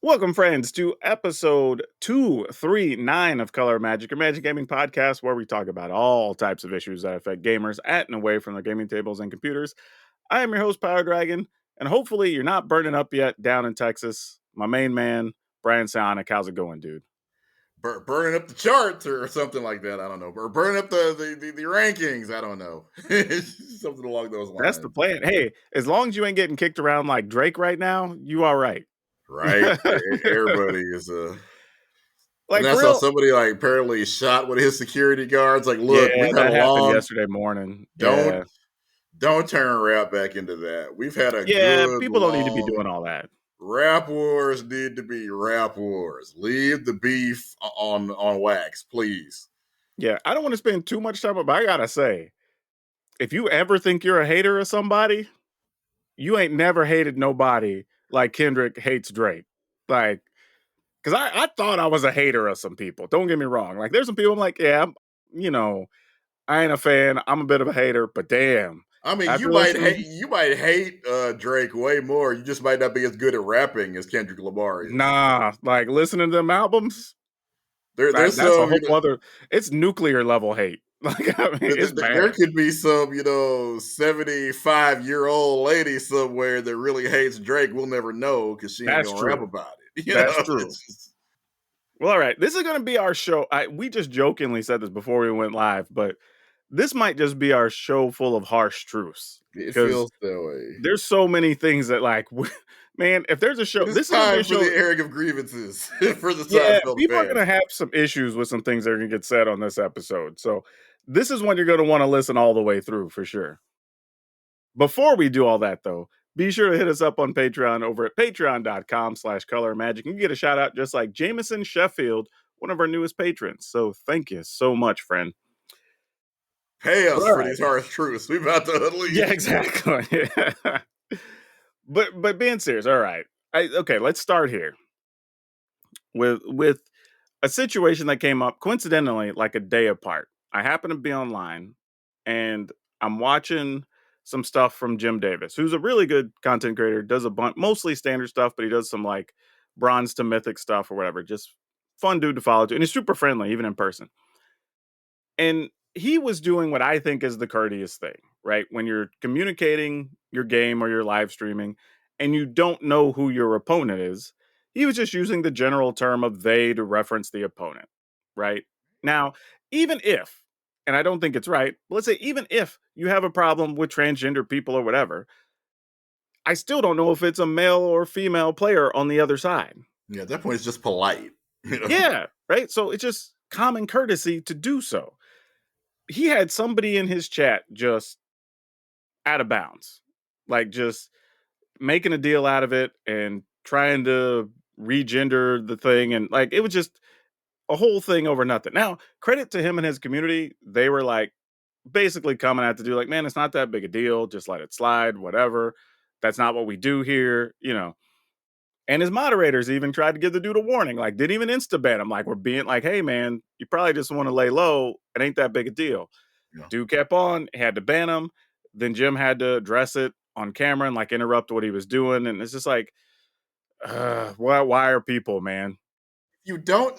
Welcome, friends, to episode 239 of Color Magic, your Magic Gaming podcast, where we talk about all types of issues that affect gamers at and away from their gaming tables and computers. I am your host, PowrDragn, and hopefully you're not burning up yet down in Texas. My main man, Brian Sionic. How's it going, dude? Burning up the charts or something like that. I don't know. Or burning up the rankings. I don't know. Something along those That's the lines. plan. Hey, as long as you ain't getting kicked around like Drake right now, you all right. Right? Everybody is and Like, I for saw real. somebody like apparently shot one of his security guards. Like, look, Yeah, we've had a that happened long yesterday morning. don't Yeah. don't turn rap back into that. We've had a Yeah, good people don't need to be long doing all that. rap wars need to be rap wars. Leave the beef on wax, please. Yeah, I don't want to spend too much time, but I gotta say, if you ever think you're a hater of somebody, you ain't never hated nobody like Kendrick hates Drake. Like, because I thought I was a hater of some people. Don't get me wrong. Like, there's some people I'm like, yeah, I ain't a fan. I'm a bit of a hater, but damn. I mean, After listening, you might hate Drake way more. You just might not be as good at rapping as Kendrick Lamar is. nah, like listening to them albums, There's that's a some, whole other, it's nuclear level hate. Like, I mean, it's there bad. could be some 75-year-old lady somewhere that really hates Drake. We'll never know because she ain't That's gonna rap true. about it. That's true. It's just, Well, all right. This is going to be our show. We just jokingly said this before we went live, but this might just be our show full of harsh truths it because feels that way. there's so many things that, like, man, if there's a show, It is this is going to be a time for the show. airing of grievances for the Yeah, Seinfeld people are going to fans. have some issues with some things that are going to get said on this episode. So this is one you're going to want to listen all the way through for sure. Before we do all that, though, be sure to hit us up on Patreon over at patreon.com/colormagic. You can get a shout out just like Jameson Sheffield, one of our newest patrons. So thank you so much, friend. Pay But us all for right. these harsh truths. We about to Yeah, unleash. exactly. But being serious, all right. Okay, let's start here with a situation that came up coincidentally like a day apart. I happen to be online and I'm watching some stuff from Jim Davis, who's a really good content creator, does a bunch, mostly standard stuff, but he does some like bronze to mythic stuff or whatever. Just fun dude to follow, and he's super friendly, even in person. And he was doing what I think is the courteous thing, right? When you're communicating your game or you're live streaming and you don't know who your opponent is, he was just using the general term of they to reference the opponent, right? Now, even if, and I don't think it's right, but let's say even if you have a problem with transgender people or whatever, I still don't know if it's a male or female player on the other side. Yeah, at that point, it's just polite. Yeah, right? So it's just common courtesy to do so. He had somebody in his chat just out of bounds, like just making a deal out of it and trying to regender the thing. And like, it was just a whole thing over nothing. Now, credit to him and his community. They were like basically coming out to do like, man, it's not that big a deal. Just let it slide, whatever. That's not what we do here. And his moderators even tried to give the dude a warning, like didn't even insta ban him. Like, we're being like, hey man, you probably just want to lay low. It ain't that big a deal. Yeah. Dude kept on, had to ban him. Then Jim had to address it on camera and like interrupt what he was doing. And it's just like, why are people, man? You don't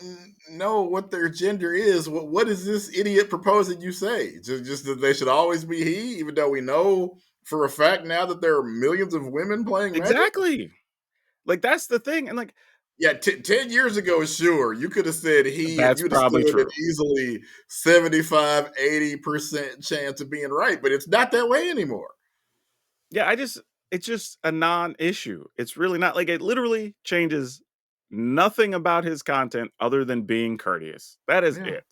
know what their gender is. What is this idiot proposing you say? Just that they should always be he, even though we know for a fact now that there are millions of women playing Magic? Exactly. Like, that's the thing. And like, Yeah, 10 years ago, sure, you could have said he and that's you'd have probably stood an true. easily 75, 80% chance of being right, but it's not that way anymore. Yeah, it's just a non issue. It's really not like it literally changes nothing about his content other than being courteous. That is Yeah. it.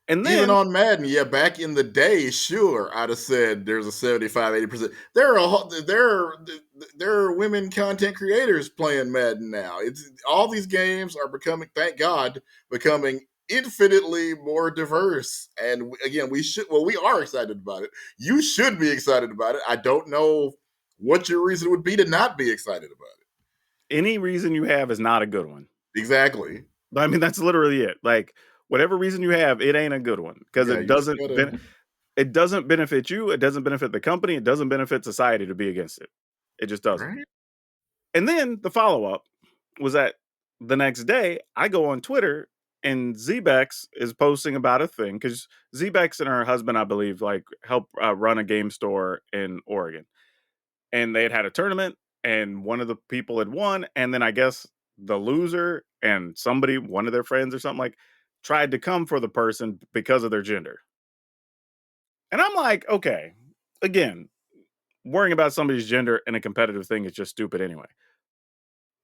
And Even then, on Madden, yeah, back in the day, sure, I'd have said there's a 75, 80%. There are women content creators playing Madden now. It's all these games are becoming, thank God, becoming infinitely more diverse. And again, we are excited about it. You should be excited about it. I don't know what your reason would be to not be excited about any reason you have is not a good one. it. Exactly. I mean, that's literally it. Like, whatever reason you have, it ain't a good one because Yeah, you just gotta. it doesn't benefit you, it doesn't benefit the company, it doesn't benefit society to be against it. It just doesn't. Right? And then the follow-up was that the next day, I go on Twitter and Zbex is posting about a thing because Zbex and her husband, I believe, like help run a game store in Oregon, and they had a tournament, and one of the people had won, and then I guess the loser and somebody, one of their friends or something like, tried to come for the person because of their gender, and I'm like, okay, again, worrying about somebody's gender in a competitive thing is just stupid anyway.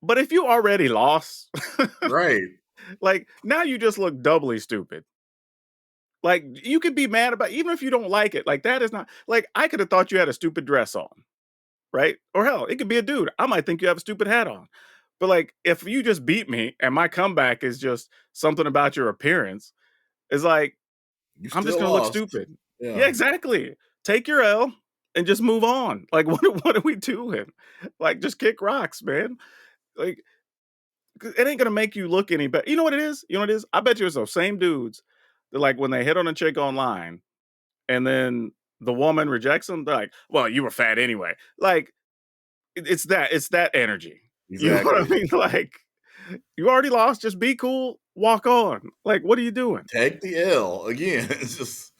But if you already lost, Right. like now you just look doubly stupid. Like you could be mad about even if you don't like it. Like that is not like I could have thought you had a stupid dress on, right? Or hell, it could be a dude. I might think you have a stupid hat on. But like if you just beat me and my comeback is just something about your appearance, it's like You I'm just still gonna look lost. stupid. Yeah, Yeah. exactly. Take your L and just move on. Like what are we doing? Like just kick rocks, man. Like 'cause it ain't gonna make you look any better. You know what it is? You know what it is? I bet you it's those same dudes that like when they hit on a chick online and then the woman rejects them, they're like, "Well, you were fat anyway." Like it's that energy. You know what I Exactly. mean? Like you already lost, just be cool, walk on. Like what are you doing? Take the L again. It's just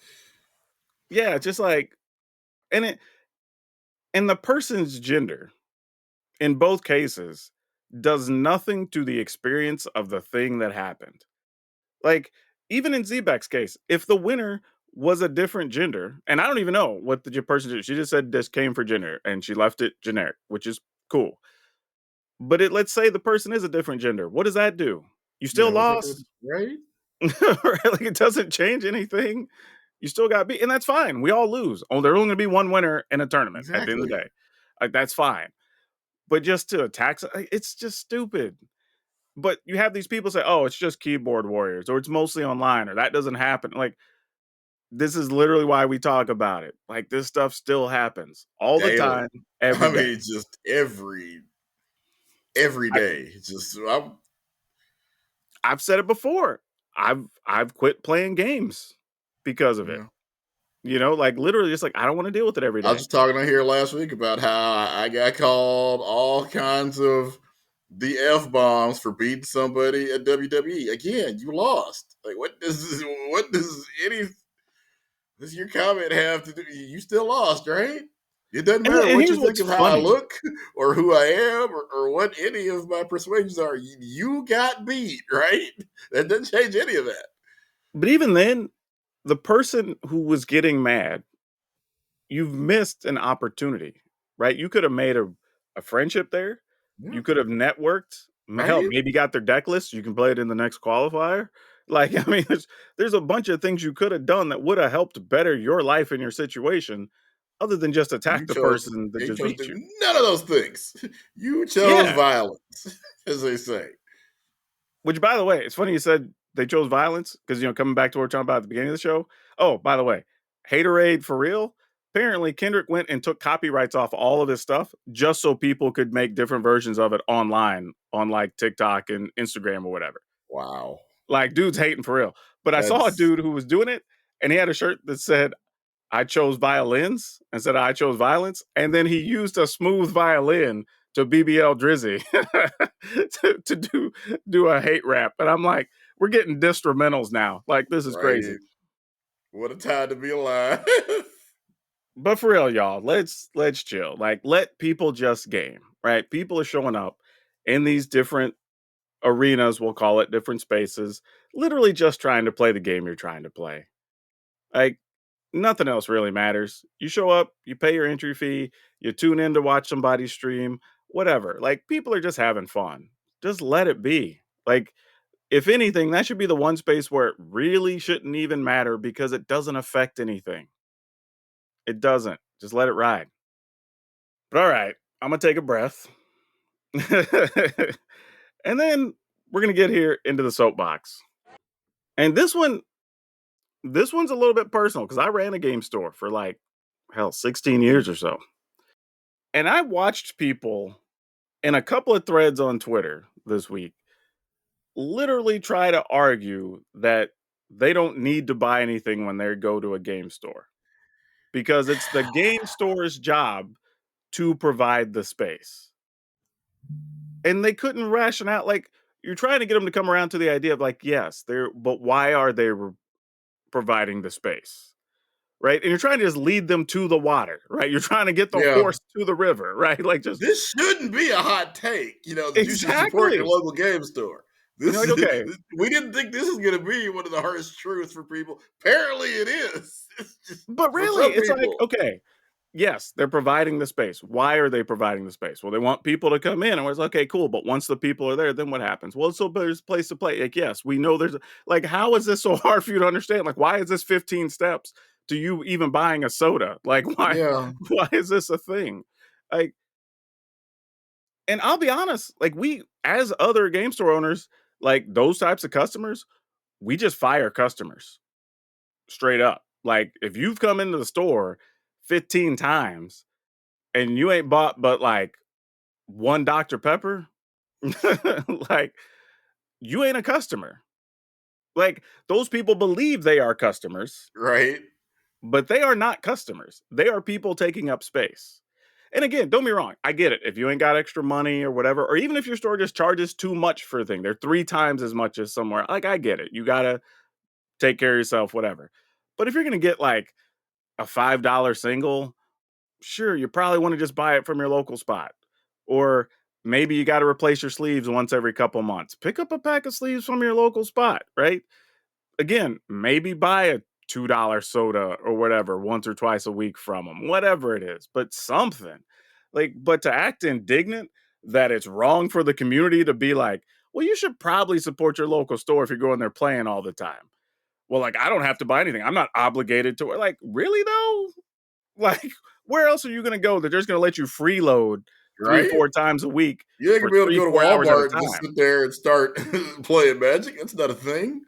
Yeah, just like and it and the person's gender in both cases does nothing to the experience of the thing that happened. Like, even in Zebek's case, if the winner was a different gender, and I don't even know what the person did. She just said this came for gender and she left it generic, which is cool. But let's say the person is a different gender. What does that do? You yeah. still What's that gonna lost. do? Right? Right? Like it doesn't change anything. You still got beat, and that's fine. We all lose. Oh, there's only gonna be one winner in a tournament at the end of the Exactly. day. Like that's fine. But just to attack, it's just stupid. But you have these people say, "Oh, it's just keyboard warriors," or "It's mostly online," or "That doesn't happen." Like this is literally why we talk about it. Like this stuff still happens all the Daily. time, every I day. mean, just every I, day. Just I'm, I've said it before. I've quit playing games because of it. yeah. You know, like literally, just like I don't want to deal with it every I was day. just talking on here last week about how I got called all kinds of the F bombs for beating somebody at WWE. Again, you lost. Like what does any does your comment have to do? You still lost, right? It doesn't matter And what you here's think what's of how I funny. look or who I am or what any of my persuasions are. You got beat, right? That doesn't change any of that. But even then, the person who was getting mad, you've missed an opportunity, right? You could have made a friendship there. Yeah, You could have networked. Hell, right? maybe got their deck list. You can play it in the next qualifier. Like, I mean, there's a bunch of things you could have done that would have helped better your life and your situation, other than just attack the person that You just chose to beat you. do none of those things. You chose Yeah. violence, as they say. Which, by the way, it's funny you said they chose violence because coming back to what we're talking about at the beginning of the show. Oh, by the way, haterade for real. Apparently, Kendrick went and took copyrights off all of his stuff just so people could make different versions of it online on like TikTok and Instagram or whatever. Wow. Like, dude's hating for real. But I saw a That's dude who was doing it and he had a shirt that said, I chose violins instead of I chose violence. And then he used a smooth violin to BBL Drizzy to do a hate rap. And I'm like, we're getting instrumentals now. Like, this is crazy. right. What a time to be alive. But for real, y'all, let's chill. Like, let people just game, right? People are showing up in these different arenas, we'll call it different spaces, literally just trying to play the game you're trying to play. Like, nothing else really matters. You show up, you pay your entry fee, you tune in to watch somebody stream, whatever. Like people are just having fun. Just let it be. Like if anything, that should be the one space where it really shouldn't even matter because it doesn't affect anything. It doesn't. Just let it ride. But all right, I'm going to take a breath. And then we're going to get here into the soapbox. And this one's a little bit personal cuz I ran a game store for like hell 16 years or so. And I watched people in a couple of threads on Twitter this week literally try to argue that they don't need to buy anything when they go to a game store because it's the game store's job to provide the space. And they couldn't ration out like you're trying to get them to come around to the idea of like, yes, but why are they providing the space? Right? And you're trying to just lead them to the water, right? You're trying to get the Yeah. horse to the river, right? Like just This shouldn't be a hot take. That you should support your exactly. local game store. And you're This like, okay, we didn't think this is going to be one of the harsh truths for people. Apparently, it is. It's just but for really, some it's like, people. okay, yes, they're providing the space. Why are they providing the space? Well, they want people to come in, and it's okay, cool. But once the people are there, then what happens? Well, so there's a place to play. Like, yes, we know like, how is this so hard for you to understand? Like, why is this 15 steps to you even buying a soda? Like, why, Yeah, why is this a thing? Like, and I'll be honest, like we as other game store owners, like those types of customers, we just fire customers straight up. Like if you've come into the store 15 times and you ain't bought but like one Dr. Pepper, like you ain't a customer. Like those people believe they are customers, right. but they are not customers. They are people taking up space. And again, don't be wrong. I get it. If you ain't got extra money or whatever, or even if your store just charges too much for a thing, they're 3 times as much as somewhere. Like I get it. You gotta take care of yourself, whatever. But if you're gonna get like a $5 single, sure, you probably want to just buy it from your local spot. Or maybe you got to replace your sleeves once every couple months. Pick up a pack of sleeves from your local spot, right? Again, maybe buy a $2 soda or whatever once or twice a week from them, whatever it is, but something. Like, but to act indignant that it's wrong for the community to be like, well, you should probably support your local store if you're going there playing all the time. Well, like, I don't have to buy anything. I'm not obligated to. Like, really though? Like, where else are you going to go that they're just going to let you freeload three, Right. 4 times a week You ain't for gonna be able to three, go to 4 hours at a Walmart and just time? sit there and start playing Magic. That's not a thing.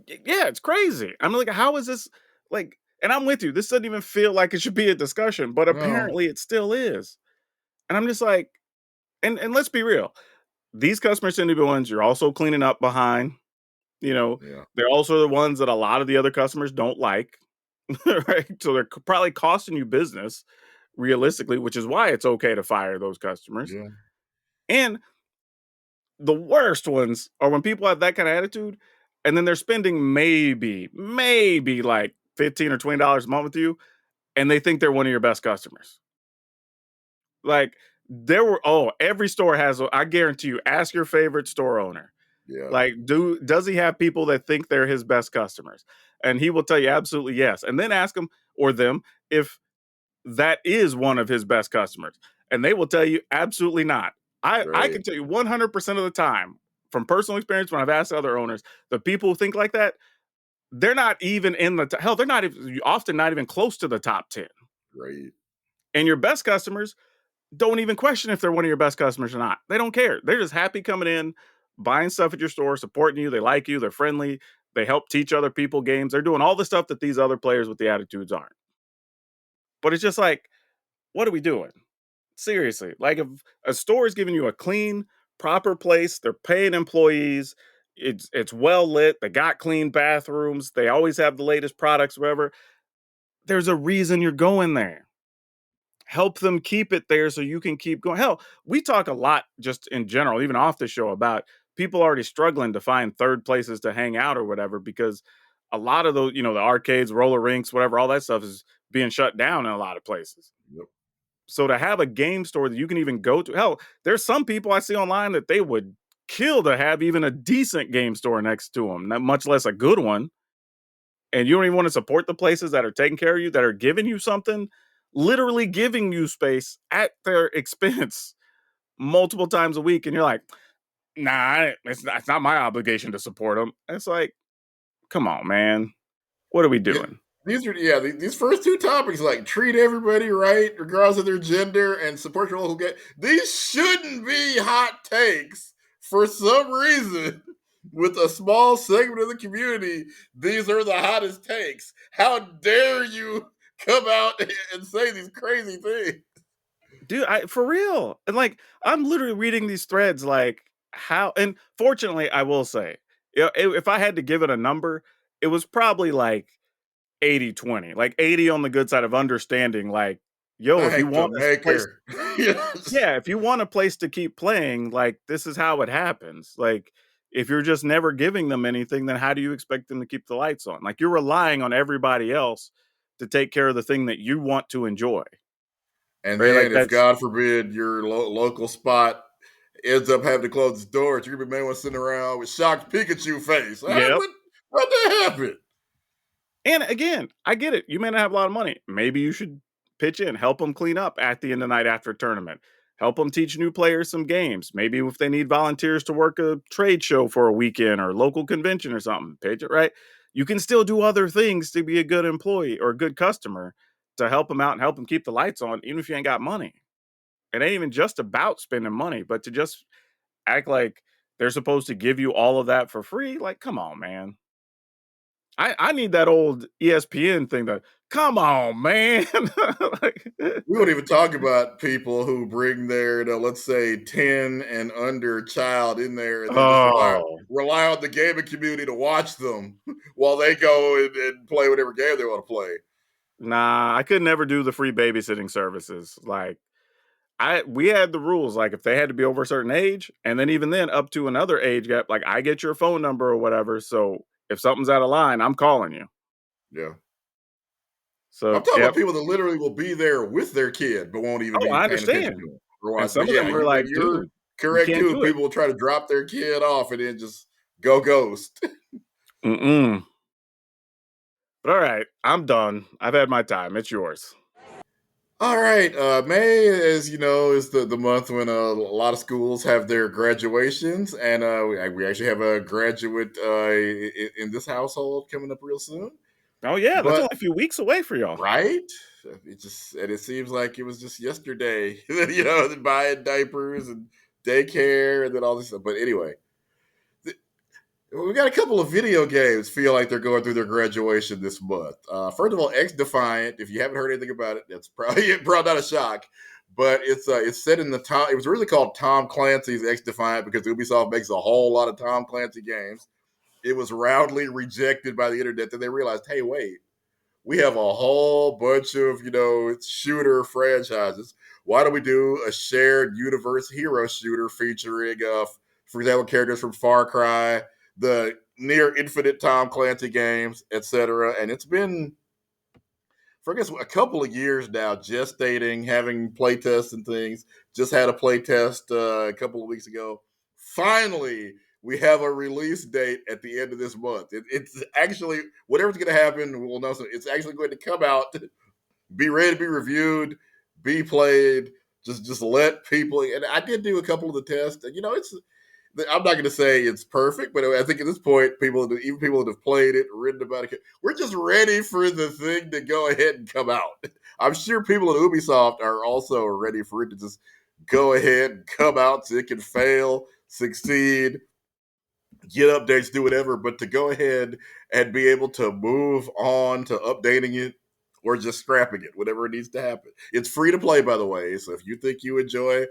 Yeah, it's crazy. I'm like, how is this like? And I'm with you. This doesn't even feel like it should be a discussion, but No. apparently it still is. And I'm just like, and let's be real. These customers tend to be ones you're also cleaning up behind. You know, Yeah. they're also the ones that a lot of the other customers don't like, right? So they're probably costing you business realistically, which is why it's okay to fire those customers. Yeah. And the worst ones are when people have that kind of attitude and then they're spending maybe like 15 or $20 a month with you and they think they're one of your best customers. Like every store has I guarantee you, ask your favorite store owner. Yeah. Like, does he have people that think they're his best customers? And he will tell you absolutely yes. And then ask him or them if that is one of his best customers. And they will tell you absolutely not. I Right. can tell you 100% of the time from personal experience when I've asked other owners, the people who think like that, they're not even in the hell, they're not even often not even close to the top 10. Right. And your best customers don't even question if they're one of your best customers or not. They don't care. They're just happy coming in, buying stuff at your store, supporting you. They like you. They're friendly. They help teach other people games. They're doing all the stuff that these other players with the attitudes aren't. But it's just like, what are we doing? Seriously. Like if a store is giving you a clean, proper place, they're paying employees, it's well lit, they got clean bathrooms, they always have the latest products, whatever. There's a reason you're going there. Help them keep it there so you can keep going. Hell, we talk a lot just in general, even off the show, about people already struggling to find third places to hang out or whatever because a lot of those, the arcades, roller rinks, whatever, all that stuff is being shut down in a lot of places. Yep. So to have a game store that you can even go to, hell, there's some people I see online that they would kill to have even a decent game store next to them, not much less a good one. And you don't even want to support the places that are taking care of you, that are giving you something, literally giving you space at their expense multiple times a week. And you're like, nah, it's not my obligation to support them. It's like, come on, man. What are we Yeah. doing? These first two topics, like treat everybody right, regardless of their gender, and support your local game. These shouldn't be hot takes. For some reason, with a small segment of the community, these are the hottest takes. How dare you come out and say these crazy things? Dude, for real. And like I'm literally reading these threads like how and fortunately I will say, if I had to give it a number, it was probably like 80-20, like 80 on the good side of understanding like yo, if you Thank the want a place, maker. Yes. yeah, if you want a place to keep playing, like this is how it happens. Like if you're just never giving them anything, then how do you expect them to keep the lights on? Like you're relying on everybody else to take care of the thing that you want to enjoy, And right? Like then, if that's God forbid your local spot ends up having to close its doors, you're gonna be the man sitting around with shocked Pikachu face. Huh? yep. What the happened? And again, I get it. You may not have a lot of money. Maybe you should pitch in, help them clean up at the end of the night after a tournament. Help them teach new players some games. Maybe if they need volunteers to work a trade show for a weekend or local convention or something, pitch it, right? You can still do other things to be a good employee or a good customer to help them out and help them keep the lights on, even if you ain't got money. It ain't even just about spending money, but to just act like they're supposed to give you all of that for free. Like, come on, man. I need that old ESPN thing to come on, man. Like, We won't even talk about people who bring their, let's say, 10 and under child in there and then just oh, rely on the gaming community to watch them while they go and play whatever game they want to play. nah, I could never do the free babysitting services. Like, we had the rules. Like, if they had to be over a certain age, and then even then up to another age gap, like I get your phone number or whatever. So if something's out of line, I'm calling you. Yeah. I'm So talking about yep. people that literally will be there with their kid, but won't even Oh, be I paying attention to understand. them. Or And watch. But some of yeah, them are like, you're dude, you correct can't too. do it. People will try to drop their kid off and then just go ghost. Mm-mm. But all right, I'm done. I've had my time. It's yours. All right. May, as you know, is the month when a lot of schools have their graduations, and we actually have a graduate in this household coming up real soon. Oh yeah, that's only But a few weeks away for y'all. right, it seems like it was just yesterday. Buying diapers and daycare and then all this stuff. But anyway, we got a couple of video games feel like they're going through their graduation this month. First of all, X Defiant. If you haven't heard anything about it, that's probably probably not a shock. But it's set in the Tom. It was really called Tom Clancy's X Defiant because Ubisoft makes a whole lot of Tom Clancy games. It was roundly rejected by the internet. Then they realized, hey, wait, we have a whole bunch of shooter franchises. Why don't we do a shared universe hero shooter featuring, for example, characters from Far Cry, the near infinite Tom Clancy games, etc. And it's been, for I guess, a couple of years now, gestating, having playtests and things. Just had a playtest a couple of weeks ago. Finally, we have a release date at the end of this month. It's actually, whatever's going to happen, we'll know. It's actually going to come out, be ready to be reviewed, be played. Just let people. And I did do a couple of the tests. And, I'm not going to say it's perfect, but I think at this point, even people that have played it, written about it, we're just ready for the thing to go ahead and come out. I'm sure people at Ubisoft are also ready for it to just go ahead and come out so it can fail, succeed, get updates, do whatever. But to go ahead and be able to move on to updating it or just scrapping it, whatever it needs to happen. It's free to play, by the way. So if you think you enjoy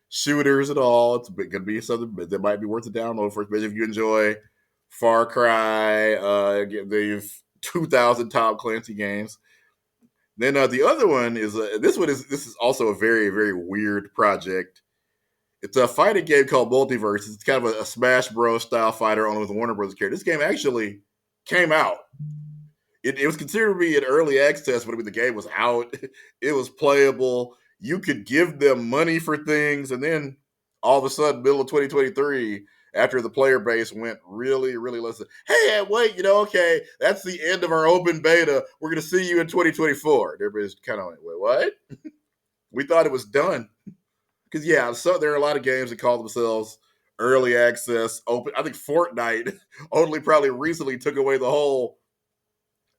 shooters at all, it's going to be something that might be worth a download for, especially if you enjoy Far Cry, the 2000 Tom Clancy games. Then the other one is this is also a very, very weird project. It's a fighting game called Multiversus. It's kind of a Smash Bros. Style fighter only with a Warner Bros. Character. This game actually came out. It was considered to be in early access, but the game was out. It was playable. You could give them money for things, and then all of a sudden, middle of 2023, after the player base went really, really less. Hey, wait, okay, that's the end of our open beta. We're going to see you in 2024. Everybody's kind of like, wait, what? We thought it was done. Because, yeah, so there are a lot of games that call themselves early access open. I think Fortnite only probably recently took away the whole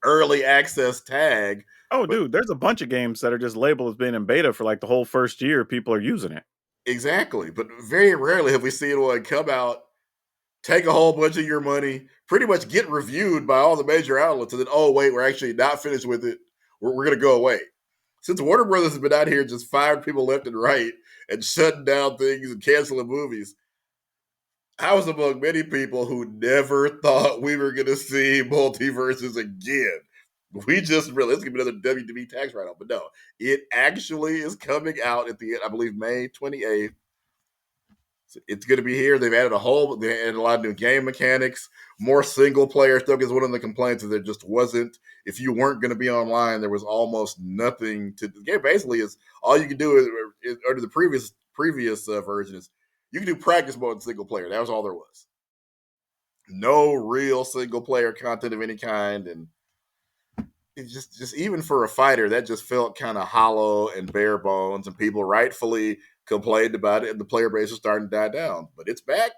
early access tag. Oh, But dude, there's a bunch of games that are just labeled as being in beta for like the whole first year. People are using it. exactly. But very rarely have we seen one come out, take a whole bunch of your money, pretty much get reviewed by all the major outlets, and then, oh, wait, we're actually not finished with it. We're going to go away. Since Warner Brothers has been out here just firing people left and right and shutting down things and canceling movies, I was among many people who never thought we were going to see Multiverses again. We just realized it's gonna be another WWE tax write-off, but no, it actually is coming out at the end, I believe May 28th. It's going to be here. They added a lot of new game mechanics, more single player stuff. Because one of the complaints is there just wasn't. If you weren't going to be online, there was almost nothing to. The game basically is all you can do under the previous version is you can do practice mode in single player. That was all there was. No real single player content of any kind, and it just even for a fighter, that just felt kind of hollow and bare bones, and people rightfully complained about it, and the player base is starting to die down. But it's back,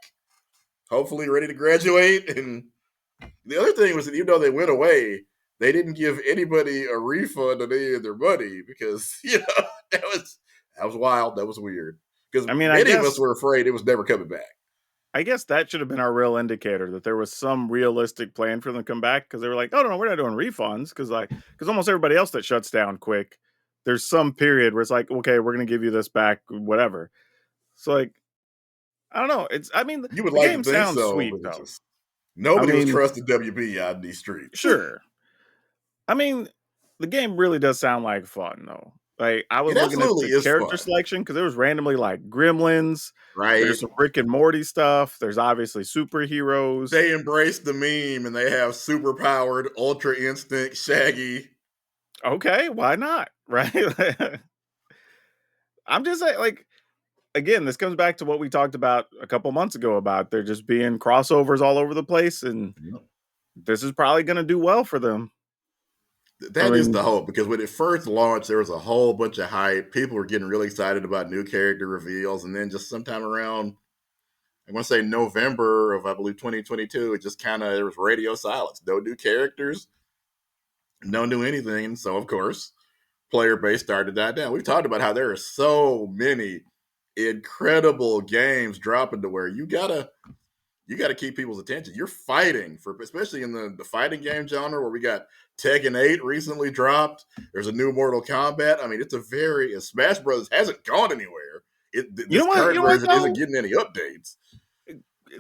hopefully ready to graduate. And the other thing was that even though they went away, they didn't give anybody a refund on any of their money because that was wild. That was weird because I mean, many of us were afraid it was never coming back. I guess that should have been our real indicator that there was some realistic plan for them to come back because they were like, "Oh no, we're not doing refunds," because almost everybody else that shuts down quick, there's some period where it's like, "Okay, we're going to give you this back, whatever." So like, I don't know. I mean, You would the like to game think sounds so, sweet but it's though. just I nobody was mean, trusting WB out in these streets. sure. I mean, the game really does sound like fun though. Like I was It looking at absolutely the is character fun, selection because there was randomly like gremlins. right? There's some Rick and Morty stuff. There's obviously superheroes. They embrace the meme and they have super powered, ultra instinct Shaggy. Okay, why not? Right? I'm just saying, like, again, this comes back to what we talked about a couple months ago about there just being crossovers all over the place, and Yep. this is probably going to do well for them. I That is the mean, hope because when it first launched, there was a whole bunch of hype. People were getting really excited about new character reveals, and then just sometime around, I want to say November of I believe 2022, it just kind of there was radio silence. No new characters, no new anything. And so of course, player base started to die down. We've talked about how there are so many incredible games dropping to where you gotta keep people's attention. You're fighting for, especially in the fighting game genre where we got Tekken 8 recently dropped. There's a new Mortal Kombat. I mean, it's a very Smash Brothers hasn't gone anywhere. you This know what? You current know what version isn't though? getting any updates.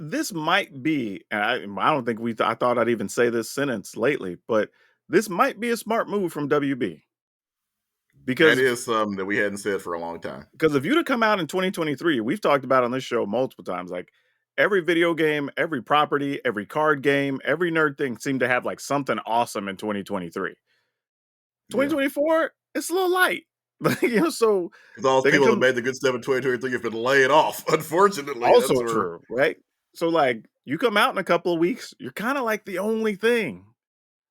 This might be, and I don't think I thought I'd even say this sentence lately, but this might be a smart move from WB That because is something that we hadn't said for a long time. if you'd have come out in 2023, we've talked about on this show multiple times, like every video game, every property, every card game, every nerd thing seemed to have like something awesome in 2023. Yeah. 2024, it's a little light. Like, so Because all those they could people that come made the good stuff in 2023 have been laid off. Unfortunately, that's also where true, right? So like you come out in a couple of weeks, you're kind of like the only thing.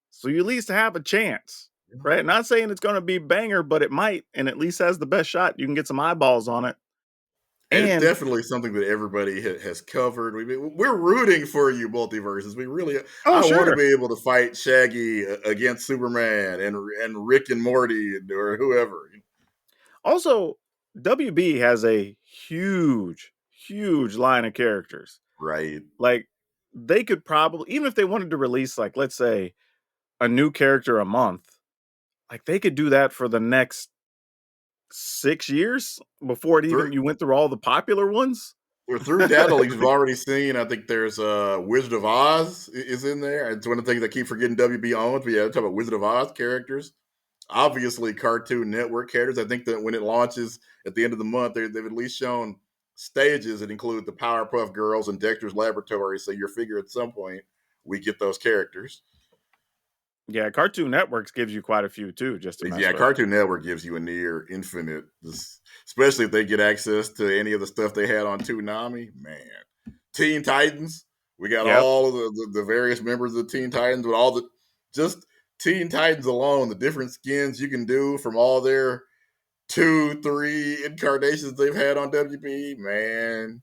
So you at least have a chance. Right? Not saying it's going to be banger, but it might, and at least has the best shot. You can get some eyeballs on it. and it's And definitely something that everybody has covered. We're rooting for you, Multiverses. We really, oh, I want to sure. be able to fight Shaggy against Superman and Rick and Morty or whoever. Also, WB has a huge, huge line of characters. Right. Like they could probably, even if they wanted to release, like, let's say, a new character a month, like they could do that for the next 6 years before it Through even you went through all the popular ones. through data leaks, we've already seen. I think there's Wizard of Oz is in there. It's one of the things I keep forgetting WB owns. But yeah, talk about Wizard of Oz characters. Obviously, Cartoon Network characters. I think that when it launches at the end of the month, they've at least shown stages that include the Powerpuff Girls and Dexter's Laboratory. So you're figure at some point we get those characters. Yeah, Cartoon Networks gives you quite a few too, just to mess Yeah, with. Cartoon Network gives you a near infinite, especially if they get access to any of the stuff they had on Toonami. Man, Teen Titans. We got Yep. all of the various members of the Teen Titans with all the just Teen Titans alone, the different skins you can do from all their 2, 3 incarnations they've had on WB. Man,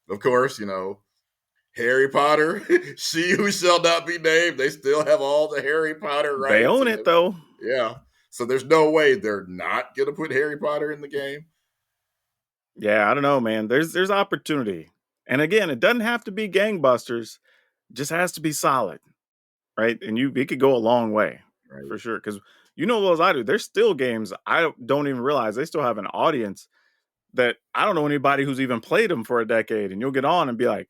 of course, Harry Potter, she who shall not be named. They still have all the Harry Potter They rights, own and it though. yeah. So there's no way they're not gonna put Harry Potter in the game. Yeah, I don't know, man. There's opportunity. And again, it doesn't have to be gangbusters. It just has to be solid, right? And it could go a long way Right. for sure. Because you know well as I do, there's still games don't even realize they still have an audience that I don't know anybody who's even played them for a decade. And you'll get on and be like,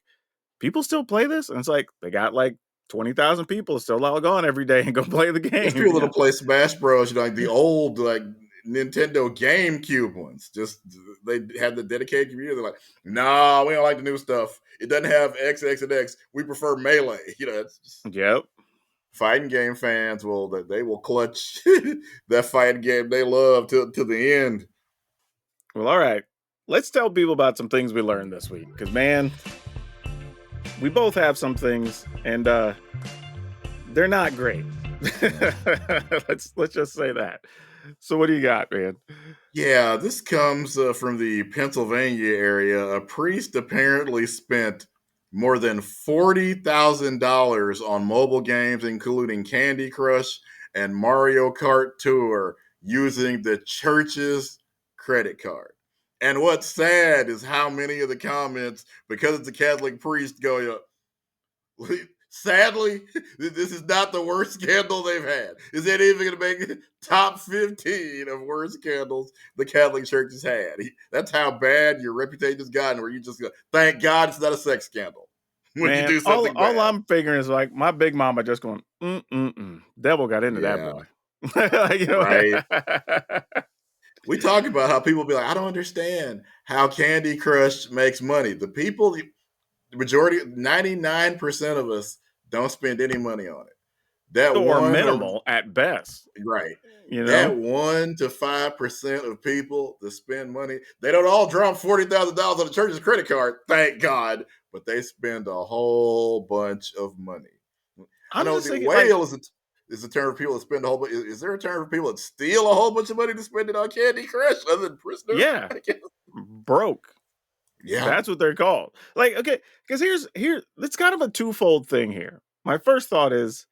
people still play this? And it's like they got like 20,000 people still log on every day and go play the There's game. people You that'll know? play Smash Bros. Like the old Nintendo GameCube ones. Just they had the dedicated community. They're like, nah, we don't like the new stuff. It doesn't have X, X, and X. We prefer melee. It's just Yep. fighting game fans will they will clutch that fighting game they love to the end. Well, all right. Let's tell people about some things we learned this week. Because, man, we both have some things, and they're not great. let's just say that. So, what do you got, man? Yeah, this comes from the Pennsylvania area. A priest apparently spent more than $40,000 on mobile games, including Candy Crush and Mario Kart Tour, using the church's credit card. And what's sad is how many of the comments, because it's a Catholic priest, go, sadly, this is not the worst scandal they've had. Is that even going to make top 15 of worst scandals the Catholic Church has had? That's how bad your reputation has gotten, where you just go, thank God it's not a sex scandal when you Man, do all, something all bad. I'm figuring is like my big mama just going, devil got into that Yeah, boy. Like, right. We talk about how people be like, I don't understand how Candy Crush makes money. The majority, 99% of us don't spend any money on it. That or one or minimal at best, Right. you That know? 1 to 5% of people that spend money, they don't all drop $40,000 on the church's credit card, thank God, but they spend a whole bunch of money. I I'm know just the thinking, like, whale is a term for people that spend a whole bunch. Is there a term for people that steal a whole bunch of money to spend it on Candy Crush other than prisoner? yeah, I guess. broke. Yeah. That's what they're called. Like, okay, because it's kind of a twofold thing here. My first thought is,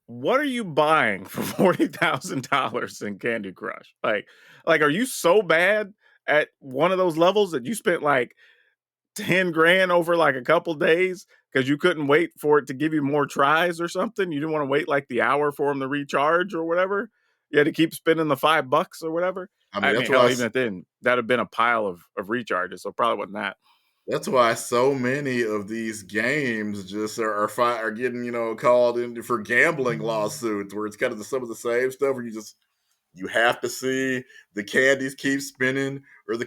what are you buying for $40,000 in Candy Crush? Like, are you so bad at one of those levels that you spent like 10 grand over like a couple days because you couldn't wait for it to give you more tries or something? You didn't want to wait like the hour for them to recharge or whatever. You had to keep spending the $5 or whatever. I mean, I mean, hell, even then, that'd have been a pile of recharges. So probably wasn't that. that's why so many of these games just are getting called in for gambling lawsuits, where it's kind of some of the same stuff where you have to see the candies keep spinning, or the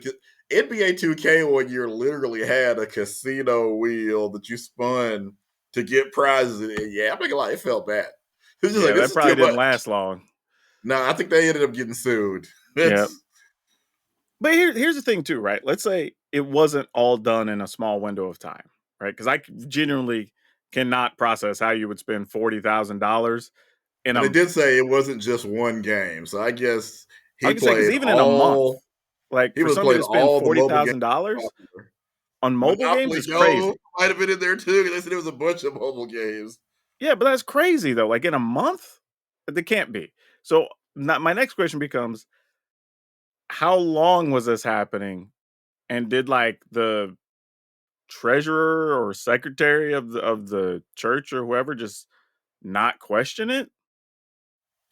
NBA 2K 1 year literally had a casino wheel that you spun to get prizes. And yeah, I'm not gonna lie, it felt bad. It's just like, Yeah, this that is too probably didn't much. last long. No, I think they ended up getting sued. Yeah. It's But here's the thing too, right? Let's say it wasn't all done in a small window of time, right? Because genuinely cannot process how you would spend $40,000 in and a. it did say it wasn't just one game, so I guess I he can say because played even in a month, all like he for was somebody played to spend all the forty mobile games thousand dollars popular. on mobile games Monopoly is Go crazy. might have been in there too, because they said it was a bunch of mobile games. Yeah, but that's crazy though. Like in a month, they can't be. So my next question becomes: how long was this happening? And did like the treasurer or secretary of the church or whoever just not question it?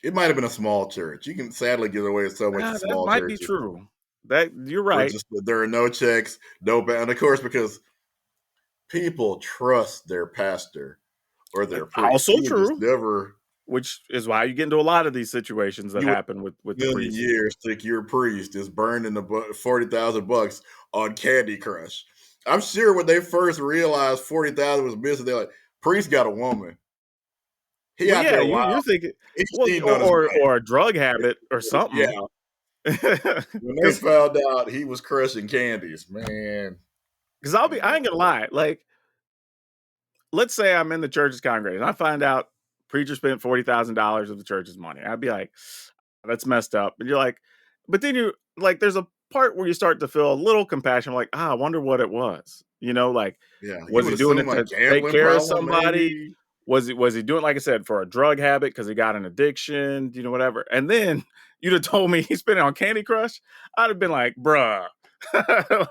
It might have been a small church. You can sadly get away with so much in That small might be churches true. That you're where right. just there are no checks, no and of course because people trust their pastor or their priest. Also You would just true, never which is why you get into a lot of these situations that you would happen with the million priests. years think your priest is burning the $40,000 on Candy Crush. I'm sure when they first realized 40,000 was missing, they're like, priest got a woman. He Well, out yeah, there you're wild. thinking, He's well, cheating on his or wife. a drug habit or Yeah. something. When they Because found out he was crushing candies, man. I ain't gonna lie, like let's say I'm in the church's congregation. I find out preacher spent $40,000 of the church's money. I'd be like, that's messed up. And you're like, but then you like, there's a part where you start to feel a little compassion. Like, I wonder what it was. Like, Yeah, you was would he doing assume it a to take gambling care of problem, somebody? maybe. Was he doing, like I said, for a drug habit because he got an addiction, whatever. And then you'd have told me he spent it on Candy Crush. I'd have been like, bruh,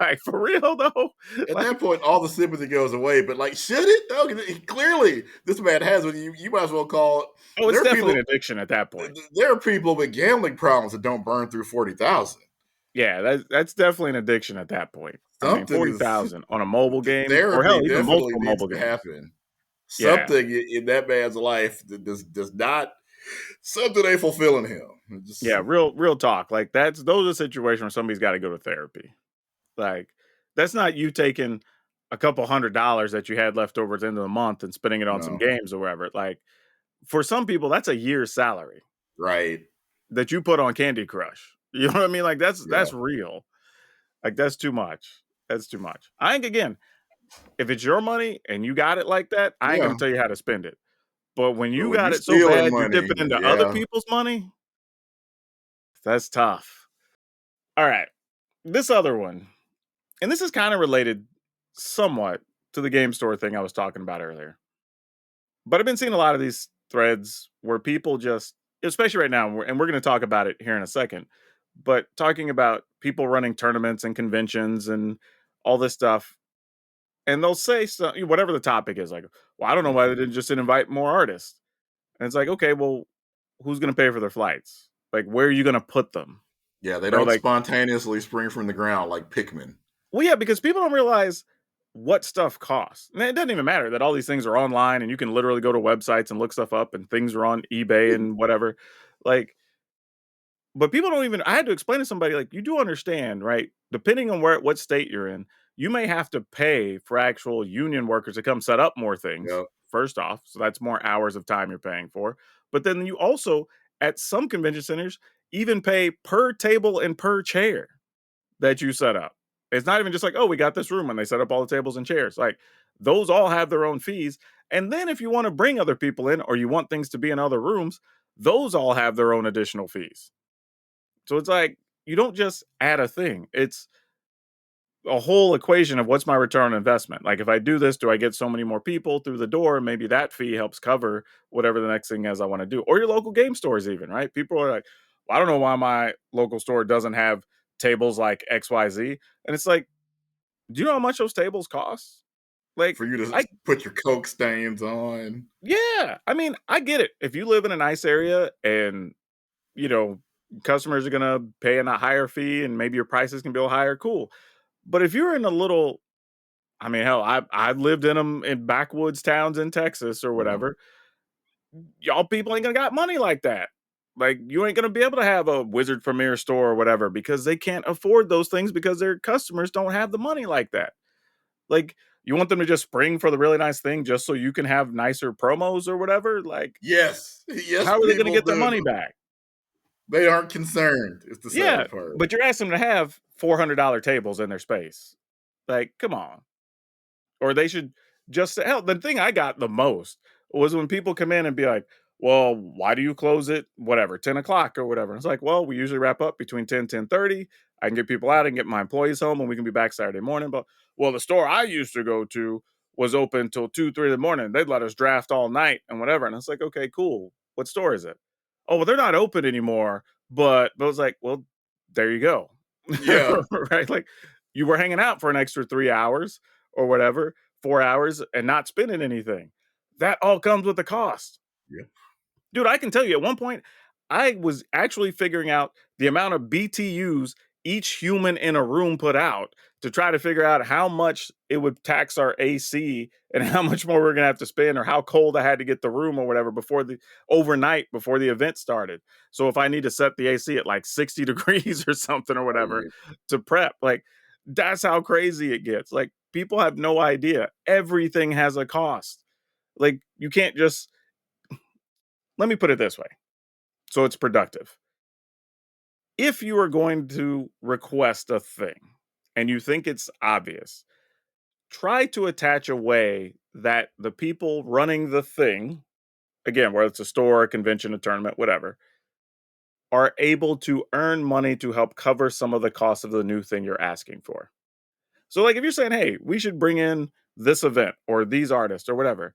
like for real though. At that Like, point, all the sympathy goes away. But like, should it though? 'Cause clearly, this man has what you might as well call it. oh, it's There are definitely people. an addiction at that point. There are people with gambling problems that don't burn through 40,000. Yeah, that's definitely an addiction at that point. I mean, Something is 40,000 on a mobile game or hell, therapy even definitely multiple needs mobile to games. happen. Yeah. Something in that man's life that does not something ain't fulfilling him. Just Yeah, real talk. Like those are situations where somebody's got to go to therapy. Like that's not you taking a couple $100 that you had left over at the end of the month and spending it on some no, games or whatever. Like for some people, that's a year's salary right? that you put on Candy Crush. You know what I mean? Like Yeah. that's real. Like that's too much. That's too much. I think again, if it's your money and you got it like that, I ain't Yeah. gonna tell you how to spend it. But when But you when you got it so stealing bad, you're money, dipping into other yeah. people's money. That's tough. All right, this other one, and this is kind of related somewhat to the game store thing I was talking about earlier. But I've been seeing a lot of these threads where people just, especially right now, and we're going to talk about it here in a second, but talking about people running tournaments and conventions and all this stuff. And they'll say whatever the topic is, like, well, I don't know why they didn't just invite more artists. And it's like, okay, well, who's going to pay for their flights? Like, where are you going to put them? Yeah, they Right? don't Like, spontaneously spring from the ground like Pikmin. well, yeah, because people don't realize what stuff costs. And it doesn't even matter that all these things are online and you can literally go to websites and look stuff up and things are on eBay and whatever. Like, but people don't even, I had to explain to somebody, like, you do understand, right? Depending on what state you're in, you may have to pay for actual union workers to come set up more things, Yep. first off. So that's more hours of time you're paying for. But then you also, at some convention centers, even pay per table and per chair that you set up. It's not even just like, oh, we got this room and they set up all the tables and chairs. Like those all have their own fees. And then if you want to bring other people in or you want things to be in other rooms, those all have their own additional fees. So it's like you don't just add a thing. It's a whole equation of what's my return on investment. Like if I do this, do I get so many more people through the door? Maybe that fee helps cover whatever the next thing is I want to do. Or your local game stores, even, right? People are like, well, I don't know why my local store doesn't have tables like XYZ. And it's like, do you know how much those tables cost? Like, For you to I put your Coke stains on. yeah, I mean, I get it. If you live in a nice area and you know customers are gonna pay a higher fee and maybe your prices can be a little higher, cool. But if you're in a little, I mean, hell, I've lived in them in backwoods towns in Texas or Yeah. whatever. Y'all people ain't gonna got money like that. Like you ain't gonna be able to have a Wizard Premier store or whatever because they can't afford those things because their customers don't have the money like that. Like, you want them to just spring for the really nice thing just so you can have nicer promos or whatever? Like, Yes. Yes, how are they gonna people get their do. money back? They aren't concerned, is the Yeah, sad part. but you're asking them to have $400 tables in their space. Like, come on. Or they should just hell, the thing I got the most was when people come in and be like, well, why do you close it? Whatever, 10 o'clock or whatever. It's like, well, we usually wrap up between 10:30. I can get people out and get my employees home and we can be back Saturday morning. But well, the store I used to go to was open till 2, 3 in the morning. They'd let us draft all night and whatever. And it's like, okay, cool. What store is it? Oh, well, they're not open anymore. But I was like, well, there you go. Yeah. Right? Like you were hanging out for an extra 3 hours or whatever, 4 hours and not spending anything. That all comes with a cost. Yeah. Dude, I can tell you at one point, I was actually figuring out the amount of BTUs each human in a room put out to try to figure out how much it would tax our AC and how much more we're gonna have to spend or how cold I had to get the room or whatever before the overnight before the event started. So if I need to set the AC at like 60 degrees or something or whatever Right. to prep, like that's how crazy it gets. Like people have no idea. Everything has a cost. Like you can't just, let me put it this way so it's productive. If you are going to request a thing and you think it's obvious, try to attach a way that the people running the thing, again, whether it's a store, a convention, a tournament, whatever, are able to earn money to help cover some of the costs of the new thing you're asking for. So, like, if you're saying, hey, we should bring in this event or these artists or whatever,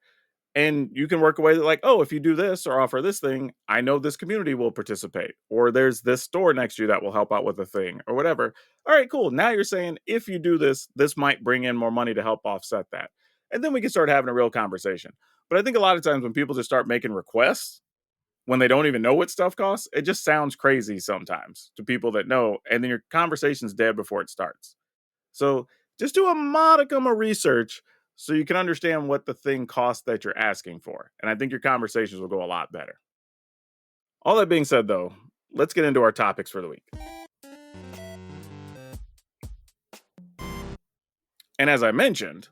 and you can work away that like, oh, if you do this or offer this thing, I know this community will participate, or there's this store next to you that will help out with a thing or whatever. All right, cool. Now you're saying if you do this, this might bring in more money to help offset that. And then we can start having a real conversation. But I think a lot of times when people just start making requests when they don't even know what stuff costs, it just sounds crazy sometimes to people that know. And then your conversation's dead before it starts. So just do a modicum of research so you can understand what the thing costs that you're asking for. And I think your conversations will go a lot better. All that being said, though, let's get into our topics for the week. And as I mentioned,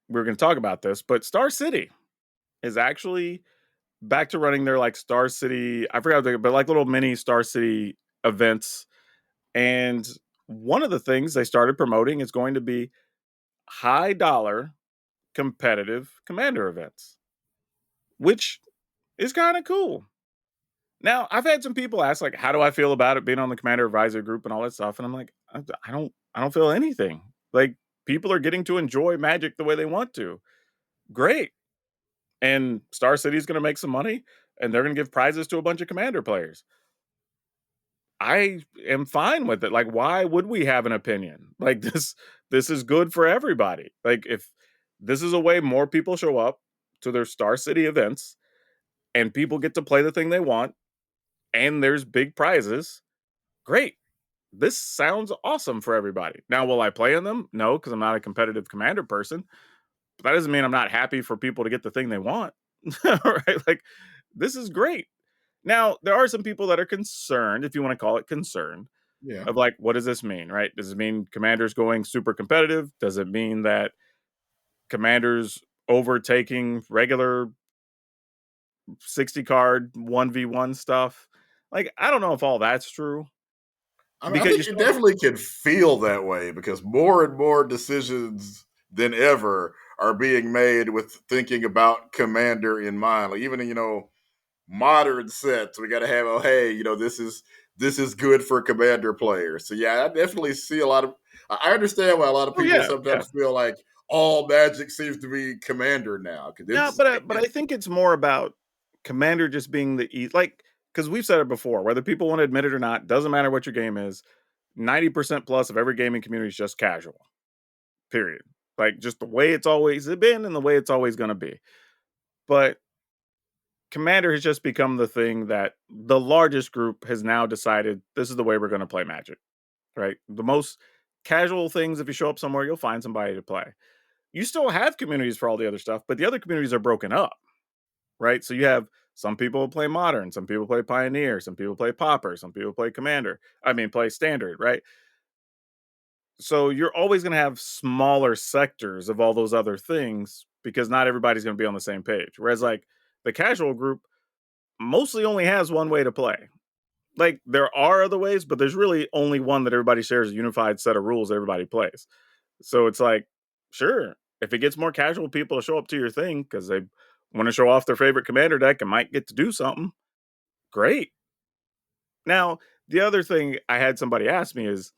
we're going to talk about this, but Star City is actually back to running their like Star City, I forgot, but like little mini Star City events. And one of the things they started promoting is going to be high dollar competitive commander events, which is kind of cool. Now, I've had some people ask, like, how do I feel about it being on the commander advisor group and all that stuff? And I'm like, I don't feel anything. Like, people are getting to enjoy Magic the way they want to. Great. And Star City's going to make some money, and they're going to give prizes to a bunch of commander players. I am fine with it. Like, why would we have an opinion? Like, this is good for everybody. Like, if this is a way more people show up to their Star City events and people get to play the thing they want and there's big prizes, great. This sounds awesome for everybody. Now, will I play in them? No, because I'm not a competitive commander person. But that doesn't mean I'm not happy for people to get the thing they want. Right? Like, this is great. Now, there are some people that are concerned, if you want to call it concerned, Yeah. of like, what does this mean, right? Does it mean commanders going super competitive? Does it mean that commanders overtaking regular 60 card 1v1 stuff? Like, I don't know if all that's true I mean, I because you think it still, definitely can feel that way because more and more decisions than ever are being made with thinking about commander in mind. Like even modern sets, we got to have hey, this is good for commander players. So yeah, I definitely see a lot of. I understand why a lot of oh, people yeah, yeah. sometimes feel like all Magic seems to be commander now because No, but I think it's more about commander just being the like, because we've said it before, whether people want to admit it or not, doesn't matter what your game is. 90% plus of every gaming community is just casual. Period. Like just the way it's always been and the way it's always going to be. But Commander has just become the thing that the largest group has now decided this is the way we're going to play Magic, right? The most casual things, if you show up somewhere, you'll find somebody to play. You still have communities for all the other stuff, but the other communities are broken up, right? So you have some people play Modern, some people play Pioneer, some people play Pauper, some people play Commander. I mean, play Standard, right? So you're always going to have smaller sectors of all those other things because not everybody's going to be on the same page. Whereas, like, the casual group mostly only has one way to play. Like, there are other ways, but there's really only one that everybody shares a unified set of rules everybody plays. So it's like, sure, if it gets more casual people to show up to your thing because they want to show off their favorite commander deck and might get to do something, great. Now, the other thing I had somebody ask me is,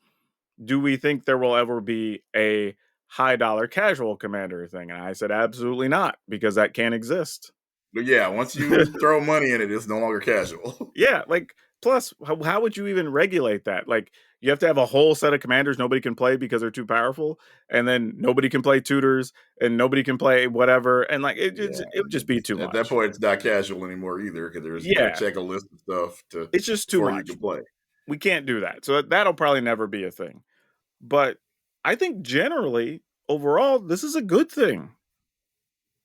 do we think there will ever be a high dollar casual commander thing? And I said, absolutely not, because that can't exist. but yeah, once you throw money in it, it's no longer casual. Yeah, like, plus, how would you even regulate that? Like, you have to have a whole set of commanders nobody can play because they're too powerful, and then nobody can play tutors, and nobody can play whatever, and like Yeah, it would just be too at that much. point, it's not casual anymore either because you got to Yeah, check a list of stuff to it's just too before you much. can play. We can't do that, so that'll probably never be a thing. But I think generally, overall, this is a good thing.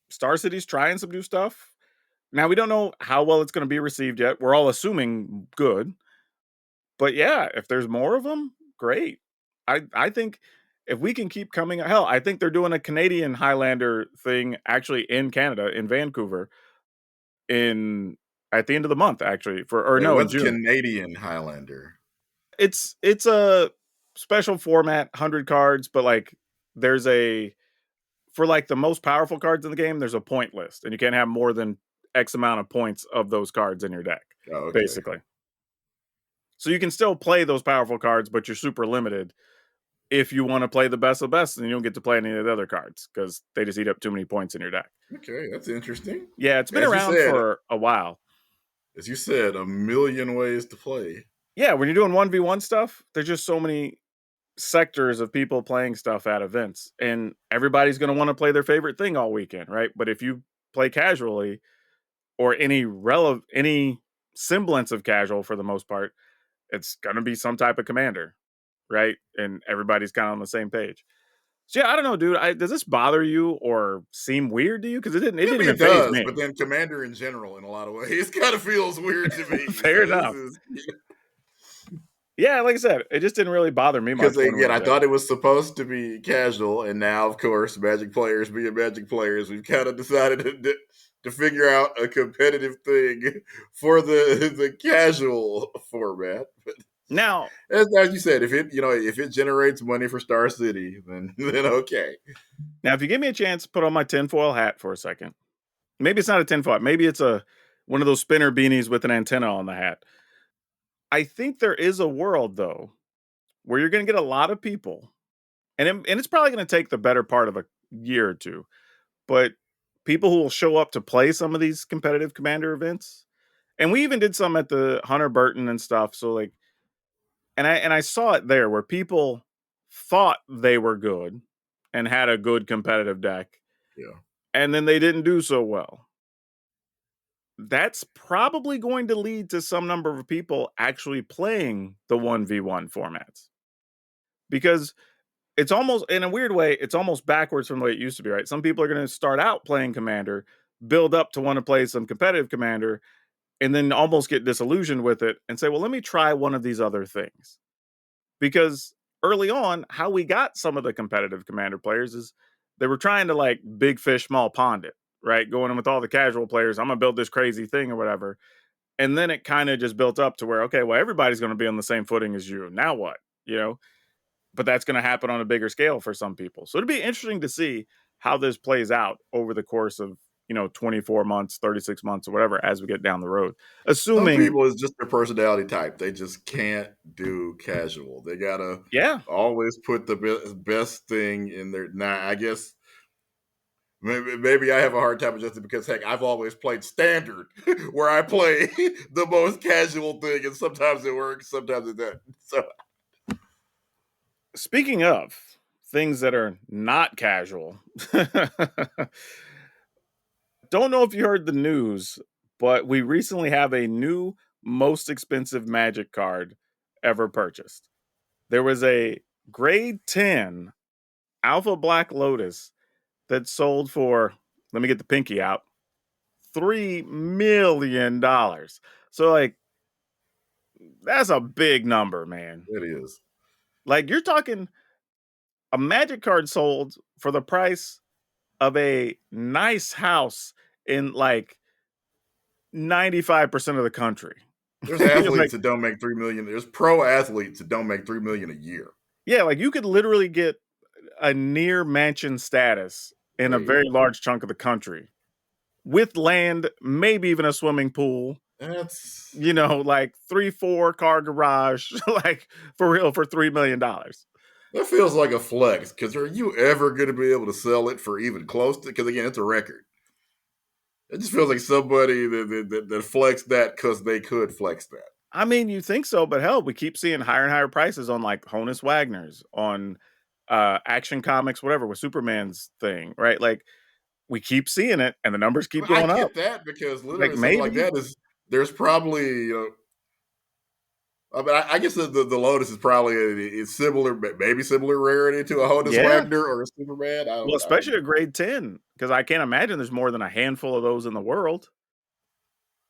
Star City's trying some new stuff. Now we don't know how well it's going to be received yet. We're all assuming good, but yeah, if there's more of them, great. I think if we can keep coming, hell, I think they're doing a Canadian Highlander thing actually in Canada, in Vancouver, in at the end of the month, actually, for or Wait, no, in what's June. Canadian Highlander? It's a special format, 100 cards, but like there's a for like the most powerful cards in the game, there's a point list, and you can't have more than X amount of points of those cards in your deck, Oh, okay. basically. So you can still play those powerful cards, but you're super limited if you want to play the best of the best, and you don't get to play any of the other cards because they just eat up too many points in your deck. Okay, that's interesting. Yeah, it's been As you around said, for a while. a million ways to play. Yeah, when you're doing 1v1 stuff, there's just so many sectors of people playing stuff at events, and everybody's going to want to play their favorite thing all weekend, right? But if you play casually or any semblance of casual for the most part, it's going to be some type of commander, right? And everybody's kind of on the same page. So yeah, I don't know, dude. Does this bother you or seem weird to you? Because it I didn't mean, even it phase does, me. but then Commander in general, in a lot of ways, kind of feels weird to me. Fair So this enough. is Yeah, like I said, it just didn't really bother me because much one way again, or I the other. thought it was supposed to be casual, and now, of course, Magic players being Magic players, we've kind of decided to figure out a competitive thing for the casual format. Now, As you said, if it generates money for Star City, then okay. if you give me a chance, put on my tinfoil hat for a second. Maybe it's not a tinfoil hat. Maybe it's a one of those spinner beanies with an antenna on the hat. I think there is a world though where you're going to get a lot of people, and it's probably going to take the better part of a year or two, but people who will show up to play some of these competitive commander events. And we even did some at the Hunter Burton and stuff. So like, and I saw it there where people thought they were good and had a good competitive deck, Yeah. and then they didn't do so well. That's probably going to lead to some number of people actually playing the 1v1 formats because it's almost in a weird way, it's almost backwards from the way it used to be, right? Some people are going to start out playing Commander, build up to want to play some competitive Commander, and then almost get disillusioned with it and say, well, let me try one of these other things. Because early on, how we got some of the competitive Commander players is they were trying to like big fish, small pond it, right? Going in with all the casual players, I'm going to build this crazy thing or whatever. And then it kind of just built up to where, okay, well, everybody's going to be on the same footing as you. Now what? You know, but that's going to happen on a bigger scale for some people. So it'd be interesting to see how this plays out over the course of 24 months, 36 months, or whatever as we get down the road. Some Assuming, people, it's just their personality type. They just can't do casual. They gotta yeah, always put the best thing in their. Now, I guess maybe I have a hard time adjusting because heck, I've always played standard, where I play the most casual thing, and sometimes it works, sometimes it doesn't. So speaking of things that are not casual, don't know if you heard the news, but we recently have a new most expensive Magic card ever purchased. There was a grade 10 Alpha Black Lotus that sold for, let me get the pinky out, $3 million. So, like, that's a big number, man. it is. Like, you're talking a Magic card sold for the price of a nice house in like 95% of the country. There's You're like, athletes that don't make 3 million. There's pro athletes that don't make 3 million a year. yeah, like you could literally get a near mansion status in a Right. very large chunk of the country with land, maybe even a swimming pool, That's like 3, 4 car garage, like for real for $3 million. that feels like a flex. Because are you ever going to be able to sell it for even close to? Because again, it's a record. It just feels like somebody that flexed that because they could flex that. I mean, you think so, but hell, we keep seeing higher and higher prices on like Honus Wagner's, on Action Comics, whatever, with Superman's thing, right? Like we keep seeing it and the numbers I keep mean, I going up. get that because Like literally something like maybe, that is there's probably I mean, I guess the Lotus is probably is similar, maybe similar rarity to a Honus yeah. Wagner or a Superman. Well, I don't especially know. a grade 10, because I can't imagine there's more than a handful of those in the world,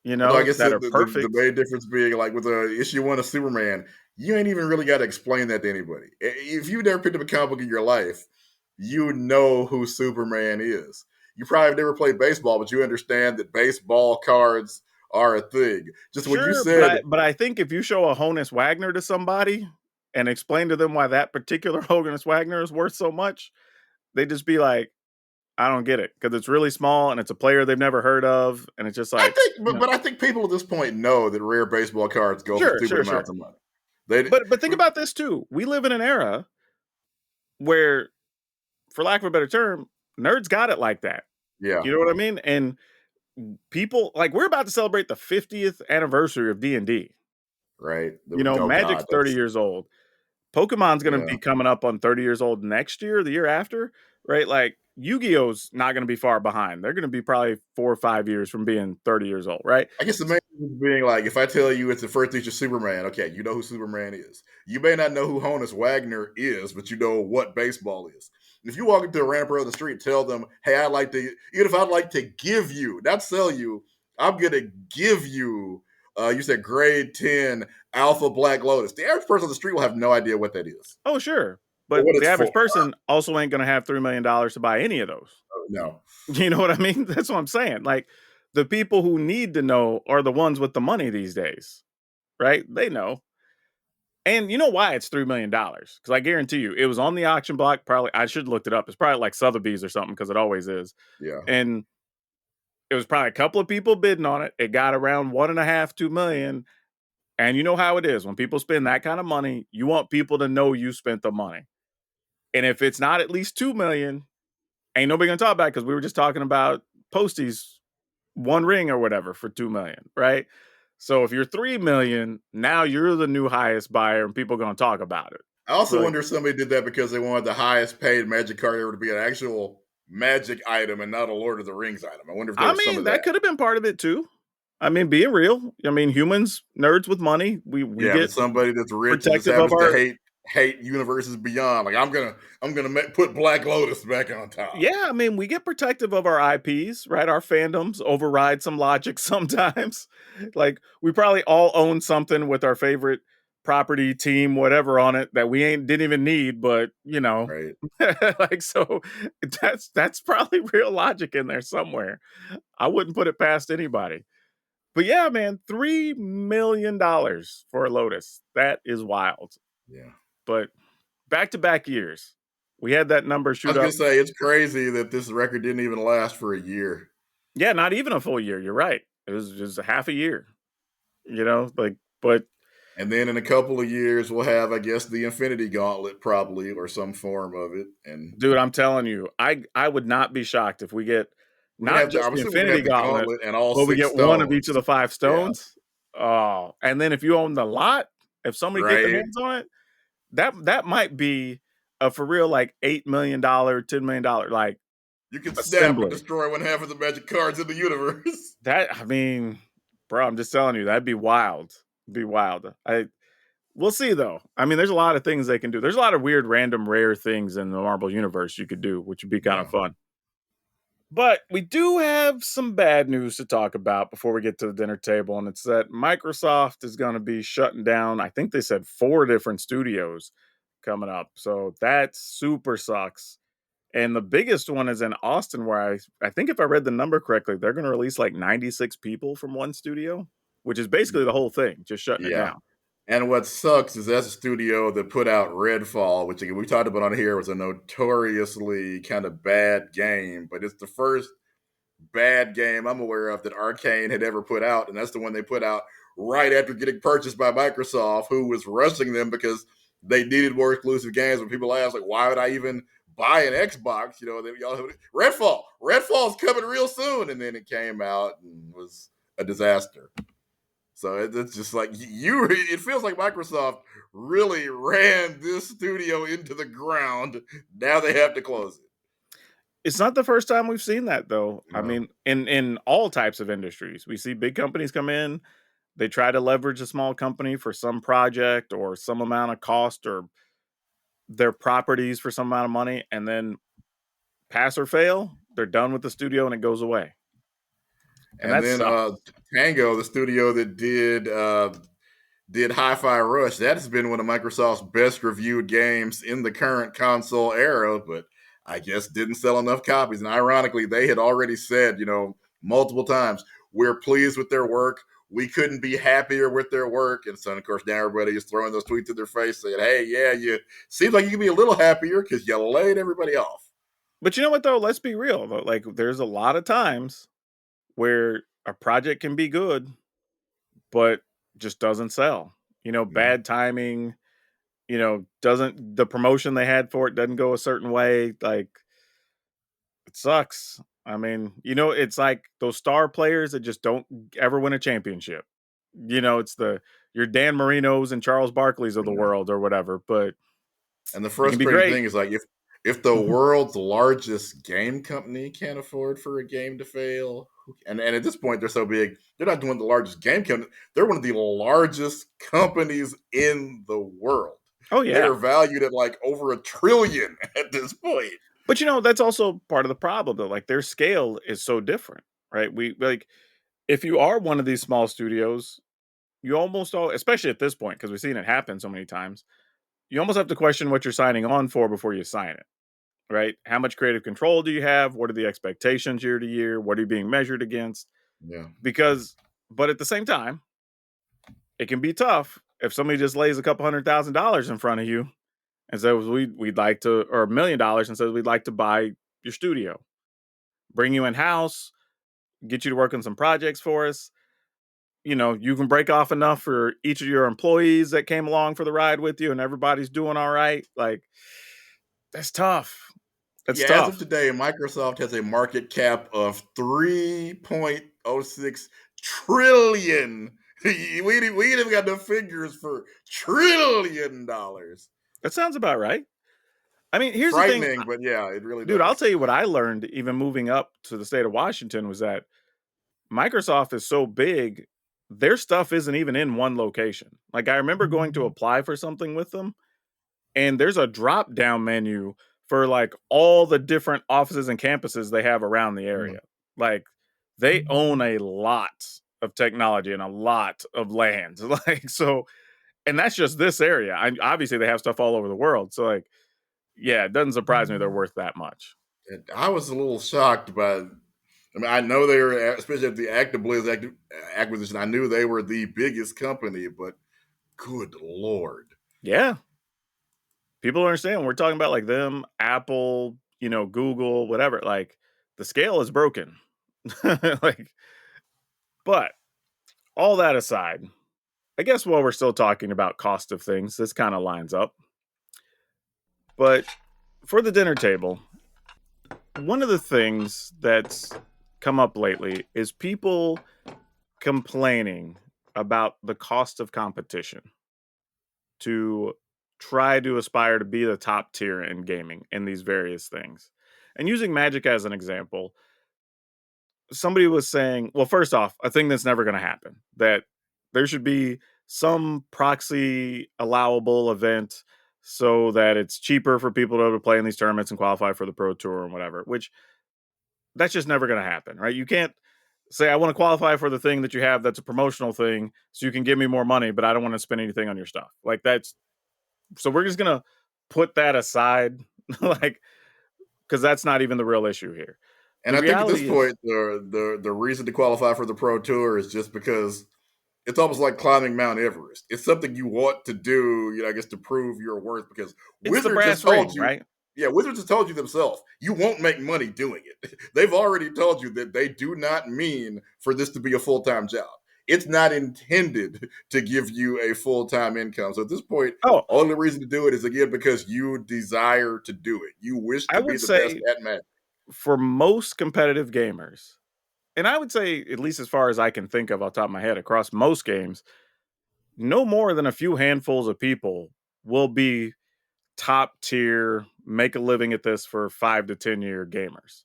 Although I guess that are the perfect. main difference being like with a issue one of Superman, you ain't even really got to explain that to anybody. If you've never picked up a comic book in your life, you know who Superman is. You probably have never played baseball, but you understand that baseball cards are a thing. Just when you Sure, but said, I think if you show a Honus Wagner to somebody and explain to them why that particular Honus Wagner is worth so much, they just be like, I don't get it because it's really small and it's a player they've never heard of, and it's just I like, think, but I think people at this point know that rare baseball cards go for sure, stupid sure, amounts sure. of money. They, But think about this too. We live in an era where, for lack of a better term, nerds got it like that. yeah, You know what I mean? And people like we're about to celebrate the 50th anniversary of D&D. right. Oh Magic's God, 30 that's years old. Pokemon's going to yeah. be coming up on 30 years old next year, the year after, right? Like Yu-Gi-Oh's not going to be far behind. They're going to be probably 4 or 5 years from being 30 years old, right? I guess the main difference being like, if I tell you it's the first feature Superman, okay, you know who Superman is. You may not know who Honus Wagner is, but you know what baseball is. If you walk into a random person on the street, tell them, "Hey, I'd like to," even if I'd like to give you, not sell you, I'm gonna give you. You said grade 10 Alpha Black Lotus. The average person on the street will have no idea what that is Oh, sure. or But what the it's average for. person also ain't gonna have $3 million to buy any of those. No, You know what I mean? That's what I'm saying. Like, the people who need to know are the ones with the money these days, right? They know. And you know why it's $3 million? Because I guarantee you, it was on the auction block. Probably, I should have looked it up. It's probably like Sotheby's or something because it always is. yeah. And it was probably a couple of people bidding on it. It got around 1.5, 2 million. And you know how it is when people spend that kind of money, you want people to know you spent the money. And if it's not at least 2 million, ain't nobody gonna talk about it because we were just talking about Posty's one ring or whatever for 2 million, right? So if you're 3 million, now you're the new highest buyer, and people are gonna talk about it. I also Like, wonder if somebody did that because they wanted the highest paid Magic card ever to be an actual Magic item and not a Lord of the Rings item. I wonder if there I was some mean, of that that. could have been part of it too. I mean, being real. I mean, humans, nerds with money, we Yeah, but get somebody that's rich and just protective of happens to our. hate universes beyond. Like I'm gonna put Black Lotus back on top. Yeah, I mean, we get protective of our IPs, right? Our fandoms override some logic sometimes. Like, we probably all own something with our favorite property, team, whatever on it that we ain't didn't even need, but Right. like, so that's probably real logic in there somewhere. I wouldn't put it past anybody. But yeah, man, $3 million for a Lotus. That is wild. Yeah. But back-to-back years, we had that number I shoot was gonna up. say it's crazy that this record didn't even last for a year. Yeah, not even a full year. You're right. It was just a half a year. Like, but And then in a couple of years we'll have, I guess, the Infinity Gauntlet probably or some form of it. And dude, I'm telling you, I would not be shocked if we get we're gonna not have the just I'm the assuming we're gonna Infinity have the Gauntlet, gauntlet and all but we six get one of each of stones. the 5 Yeah. stones. Oh, and then if you own the lot, if somebody get their Right. hands on it, that might be a for real like $8 million, $10 million like You can snap and assembly. destroy one half of the magic cards in the universe. That I mean, bro, I'm just telling you, that'd be wild. Be wild. We'll see though. I mean, there's a lot of things they can do. There's a lot of weird, random, rare things in the Marvel universe you could do, which would be kind of Yeah. fun. But we do have some bad news to talk about before we get to the dinner table, and it's that Microsoft is going to be shutting down. I think they said 4 different studios coming up, so that super sucks. And the biggest one is in Austin, where I think if I read the number correctly, they're going to release like 96 people from one studio, which is basically the whole thing, just shutting it Yeah. down. And what sucks is that's a studio that put out Redfall, which again we talked about on here was a notoriously kind of bad game, but it's the first bad game I'm aware of that Arcane had ever put out, and that's the one they put out right after getting purchased by Microsoft, who was rushing them because they needed more exclusive games. When people ask, like, why would I even buy an Xbox? Redfall's coming real soon, and then it came out and was a disaster. So it's just like you. It feels like Microsoft really ran this studio into the ground. Now they have to close it. It's not the first time we've seen that though. I No. mean, in all types of industries, we see big companies come in, they try to leverage a small company for some project or some amount of cost or their properties for some amount of money, and then pass or fail, they're done with the studio and it goes away. And And that then sucks. Tango, the studio that did Hi-Fi Rush, that has been one of Microsoft's best reviewed games in the current console era, but I guess didn't sell enough copies. And ironically, they had already said, multiple times, we're pleased with their work. We couldn't be happier with their work. And so, of course, now everybody is throwing those tweets in their face saying, hey, yeah, you seems like you can be a little happier because you laid everybody off. But you know what though? Let's be real. Like, there's a lot of times where a project can be good, but just doesn't sell. Yeah. Bad timing, doesn't the promotion they had for it doesn't go a certain way. Like, it sucks. I mean, it's like those star players that just don't ever win a championship. It's your Dan Marinos and Charles Barkley's of the Yeah. world or whatever, but And the you can be frustrating great. thing is like if the world's largest game company can't afford for a game to fail, and at this point they're so big, they're not doing the largest game company. They're one of the largest companies in the world. Oh They yeah. are valued at like over $1 trillion at this point. But that's also part of the problem though. Like their scale is so different, right? We like if you are one of these small studios, you almost all, especially at this point, because we've seen it happen so many times, you almost have to question what you're signing on for before you sign it, right? How much creative control do you have? What are the expectations year to year? What are you being measured against? Yeah. Because, but at the same time, it can be tough if somebody just lays a couple $100,000 in front of you and says we'd like to, or $1 million and says we'd like to buy your studio, bring you in house, get you to work on some projects for us. You can break off enough for each of your employees that came along for the ride with you, and everybody's doing all right. Like that's tough. That's Yeah, as of tough. today, Microsoft has a market cap of 3.06 trillion. We ain't even got the figures for $1 trillion. That sounds about right. I mean, here's the thing, Frightening, but yeah, it really dude. I'll does. tell you what I learned even moving up to the state of Washington was that Microsoft is so big, their stuff isn't even in one location. Like I remember going to apply for something with them, and there's a drop down menu for like all the different offices and campuses they have around the Yeah. area. Like they own a lot of technology and a lot of land. Like so, and that's just this area. Obviously they have stuff all over the world. So like, yeah, it doesn't surprise me they're worth that much. And I was a little shocked by. I mean, I know they were, especially at the acquisition. I knew they were the biggest company, but good lord. Yeah, people don't understand. We're talking about like them, Apple, Google, whatever. Like the scale is broken. Like, but all that aside, I guess while we're still talking about cost of things, this kind of lines up. But for the dinner table, one of the things that's come up lately is people complaining about the cost of competition to try to aspire to be the top tier in gaming in these various things. And using Magic as an example, somebody was saying, well, first off, a thing that's never going to happen, that there should be some proxy allowable event so that it's cheaper for people to play in these tournaments and qualify for the pro tour and whatever, which that's just never going to happen, right? You can't say, I want to qualify for the thing that you have that's a promotional thing so you can give me more money, but I don't want to spend anything on your stuff. Like that's, so we're just going to put that aside, Yeah. like, because that's not even the real issue here. And The I think at this reality is, point, the reason to qualify for the Pro Tour is just because it's almost like climbing Mount Everest. It's something you want to do, I guess, to prove your worth. Because it's the Wizards has brass told ring, you, right? yeah, Wizards has told you themselves, you won't make money doing it. They've already told you that they do not mean for this to be a full time job. It's not intended to give you a full time income. So at this point, Oh, only reason to do it is again because you desire to do it. You wish I to be would the best say at Magic. for most competitive gamers, and I would say, at least as far as I can think of off the top of my head, across most games, no more than a few handfuls of people will be top tier, make a living at this for 5 to 10 year gamers.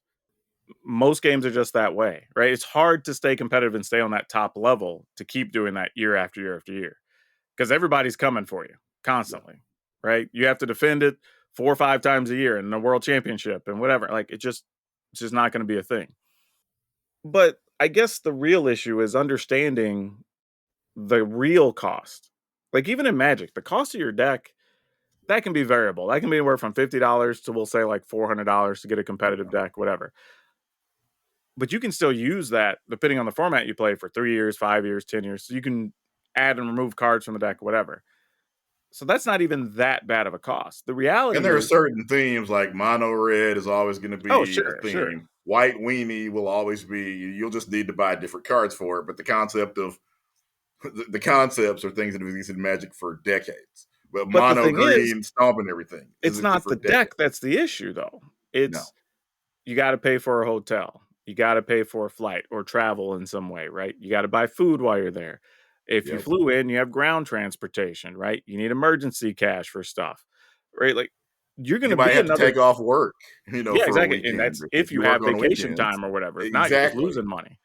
Most games are just that way, right? It's hard to stay competitive and stay on that top level to keep doing that year after year after year because everybody's coming for you Yeah. constantly, right? You have to defend it 4 or 5 times a year in the world championship and whatever. Like it's just not going to be a thing. But I guess the real issue is understanding the real cost. Like even in Magic, the cost of your deck that can be variable. That can be anywhere from $50 to we'll say like $400 to get a competitive Yeah. deck, whatever. But you can still use that depending on the format you play for 3 years, 5 years, 10 years. So you can add and remove cards from the deck, whatever. So that's not even that bad of a cost. The And reality there are is, certain themes like mono red is always going to oh, be a sure, sure. theme. White weenie will always be. You'll just need to buy different cards for it. But the concept of the concepts are things that have existed in Magic for decades. But But the mono thing is, green, stomping everything it's existed not for the decades. deck that's the issue, though. No. It's you got to pay for a hotel. You got to pay for a flight or travel in some way, right? You got to buy food while you're there. If you Yep. flew in, you have ground transportation, right? You need emergency cash for stuff, right? Like you're going You to might be have to another, take off work, yeah, for a exactly. And weekend that's if if you you work have on vacation weekends. time or whatever. If not, you're just Exactly. losing money,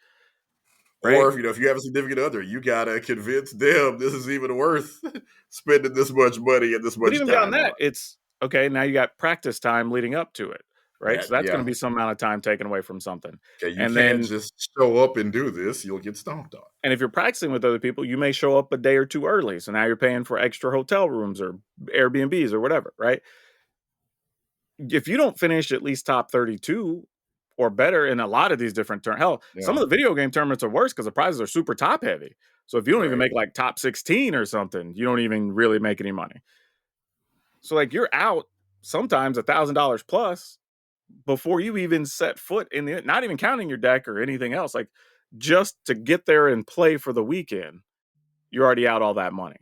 right? Or if you have a significant other, you gotta convince them this is even worth spending this much money and this But much even beyond time that, on. it's okay. Now you got practice time leading up to it, right? So that's going to Yeah. be some amount of time taken away from something. Okay, you And can't then, just show up and do this. You'll get stomped on. and if you're practicing with other people, you may show up a day or two early. So now you're paying for extra hotel rooms or Airbnbs or whatever, right? If you don't finish at least top 32 or better in a lot of these different hell, some Yeah, of the video game tournaments are worse because the prizes are super top heavy. So if you don't even right. make like top 16 or something, you don't even really make any money. So like you're out sometimes $1,000 plus before you even set foot in the, not even counting your deck or anything else. Like just to get there and play for the weekend, you're already out all that money,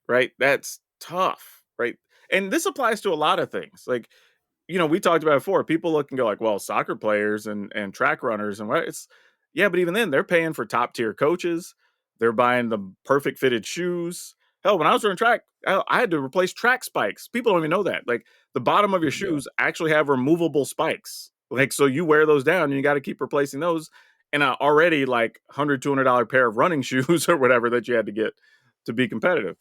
right? That's tough, right? And this applies to a lot of things. Like, we talked about it before. People look and go like, well, soccer players and track runners and what it's, yeah, but even then they're paying for top tier coaches. They're buying the perfect fitted shoes. Hell, when I was running track, I had to replace track spikes. People don't even know that. Like the bottom of your Yeah. shoes actually have removable spikes. Like, so you wear those down and you got to keep replacing those. And already like $100, $200 pair of running shoes or whatever that you had to get to be competitive.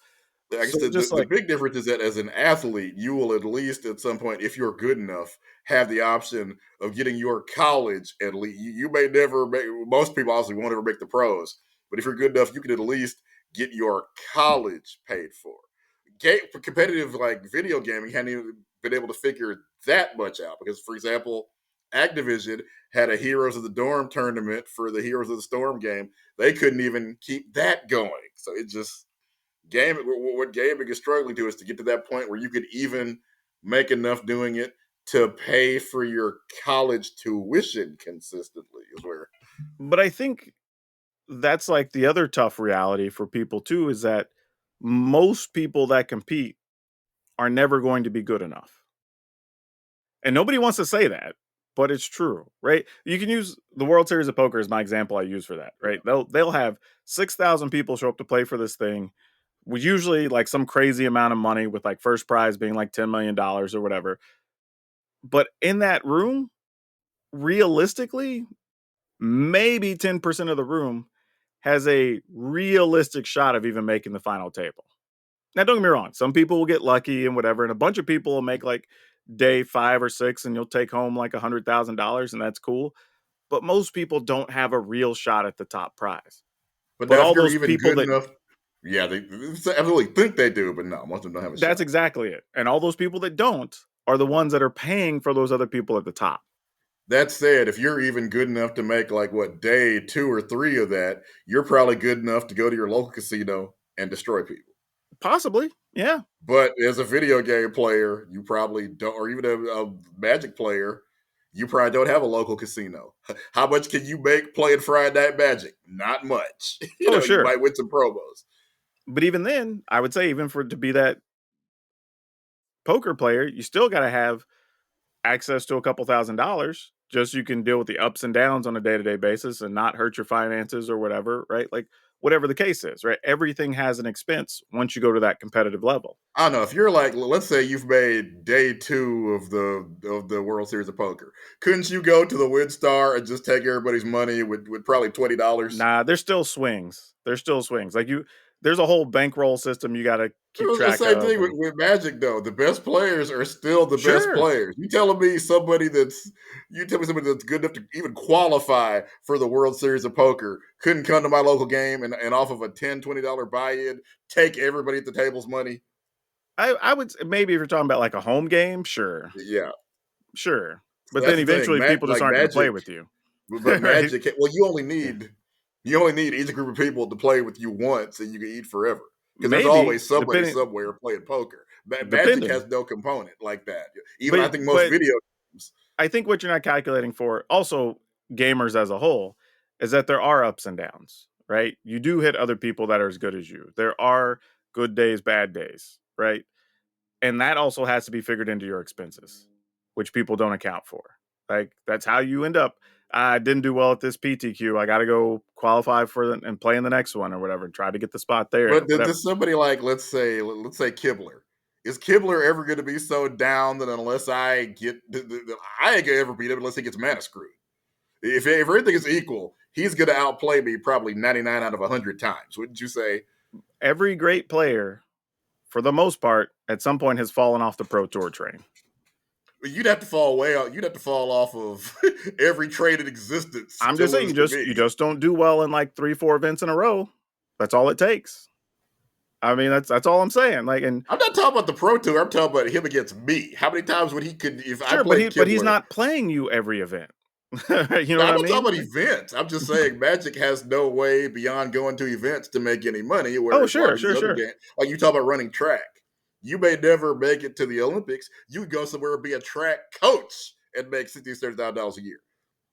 I guess So the, just the, the like, big difference is that as an athlete, you will at least at some point, if you're good enough, have the option of getting your college at least. You may never make, most people obviously won't ever make the pros, but if you're good enough, you can at least get your college paid for. For competitive like video gaming, hadn't even been able to figure that much out because, for example, Activision had a Heroes of the Dorm tournament for the Heroes of the Storm game. They couldn't even keep that going. So it just gaming, what gaming is struggling to is to get to that point where you could even make enough doing it to pay for your college tuition consistently is where. but I think that's like the other tough reality for people too is that most people that compete are never going to be good enough. And nobody wants to say that, but it's true, right? You can use the World Series of Poker as my example I use for that, right? They'll have 6,000 people show up to play for this thing with usually like some crazy amount of money with like first prize being like $10 million dollars or whatever. But in that room, realistically, maybe 10% of the room has a realistic shot of even making the final table. Now, don't get me wrong. Some people will get lucky and whatever, and a bunch of people will make like day 5 or 6, and you'll take home like $100,000, and that's cool. But most people don't have a real shot at the top prize. But But now, if all you're those even people good that enough, yeah, they absolutely think they do, but no, most of them don't have a that's shot. exactly it. And all those people that don't are the ones that are paying for those other people at the top. That said, if you're even good enough to make like what day 2 or 3 of that, you're probably good enough to go to your local casino and destroy people. Possibly. Yeah. But as a video game player, you probably don't, or even a Magic player, you probably don't have a local casino. How much can you make playing Friday Night Magic? Not much. Oh, You sure. might win some promos. But even then, I would say, even for it to be that poker player, you still got to have access to a couple $1,000 just so you can deal with the ups and downs on a day-to-day basis and not hurt your finances or whatever, right? Like whatever the case is, right? Everything has an expense once you go to that competitive level. I don't know if you're like, let's say you've made day 2 of the World Series of Poker. Couldn't you go to the WinStar and just take everybody's money with probably $20? Nah, there's still swings. There's still swings. Like there's a whole bankroll system you got to It keep was the track same of. thing with, And with Magic, though. The best players are still the best sure, players. You tell me somebody that's good enough to even qualify for the World Series of Poker couldn't come to my local game and off of a $10, $20 buy-in, take everybody at the table's money. I would maybe if you're talking about like a home game, sure, Yeah, sure. so But that's then the thing. eventually people just Like aren't going to play Magic, with you, but right? Magic. Well, you only need each group of people to play with you once, and you can eat forever. Because there's Maybe always somebody depending somewhere playing poker. Magic has depending. no component like that. Even I But think most but video games. I think what you're not calculating for also gamers as a whole is that there are ups and downs, right? You do hit other people that are as good as you. There are good days, bad days, right? And that also has to be figured into your expenses, which people don't account for. Like that's how you end up. I didn't do well at this PTQ. I got to go qualify for and play in the next one or whatever, and try to get the spot there or But whatever. does somebody like let's say Kibler. Is Kibler ever going to be so down that unless I get I ain't gonna ever beat him unless he gets mana screwed. If everything is equal, he's going to outplay me probably 99 out of 100 times. Wouldn't you say? Every great player, for the most part, at some point has fallen off the pro tour train. You'd have to fall way out. You'd have to fall off of every trade in existence I'm to just saying lose to you me. just don't do well in like 3, 4 events in a row. That's all it takes. I mean, that's all I'm saying. Like, and I'm not talking about the Pro Tour. I'm talking about him against me. How many times would he could if I sure, but played he's Kibler? not playing you every event. You know No, what I'm I not talking mean? about Like, events. I'm just saying Magic has no way beyond going to events to make any money. oh, Whereas a lot sure, of these sure, other sure. games, like you talk about running track, you may never make it to the Olympics. You could go somewhere and be a track coach and make $60,000 a year.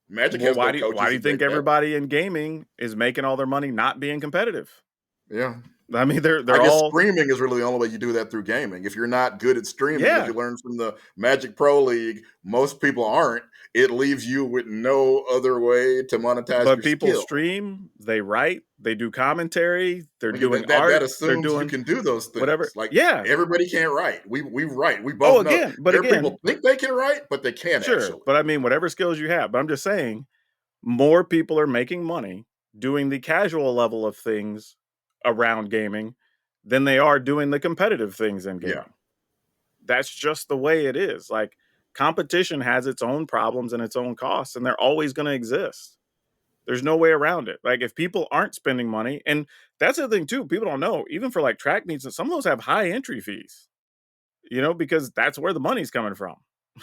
Magic Well, has no why coaches do you that think make that. everybody in gaming is making all their money not being competitive? Yeah. I mean, I they're guess all streaming is really the only way you do that through gaming. If you're not good at streaming, which yeah. you learn from the Magic Pro League, most people aren't. It leaves you with no other way to monetize But your people skill. stream, they write, they do commentary, they're Okay, doing that art, they're assumes you doing can do those whatever. things. Like Yeah. everybody can't write. We write. We Oh, both know. again, but There are again, people think they can write, but they can't sure. actually. But I mean, whatever skills you have. But I'm just saying, more people are making money doing the casual level of things around gaming than they are doing the competitive things in Yeah. gaming. That's just the way it is. Like competition has its own problems and its own costs, and they're always going to exist. There's no way around it. Like if people aren't spending money, and that's the thing too, people don't know, even for like track meets, some of those have high entry fees, because that's where the money's coming from.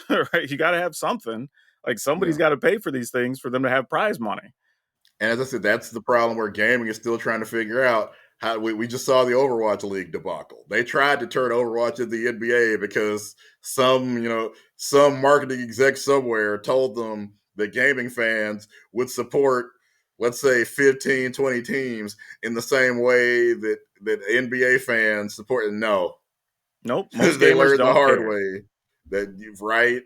Right? You got to have something. Like somebody's Yeah. got to pay for these things for them to have prize money. And as I said, that's the problem where gaming is still trying to figure out how we just saw the Overwatch League debacle. They tried to turn Overwatch into the NBA because some marketing exec somewhere told them that gaming fans would support, let's say, 15, 20 teams in the same way that NBA fans support. No, Nope. Most they gamers learned the don't hard care. way that you've right.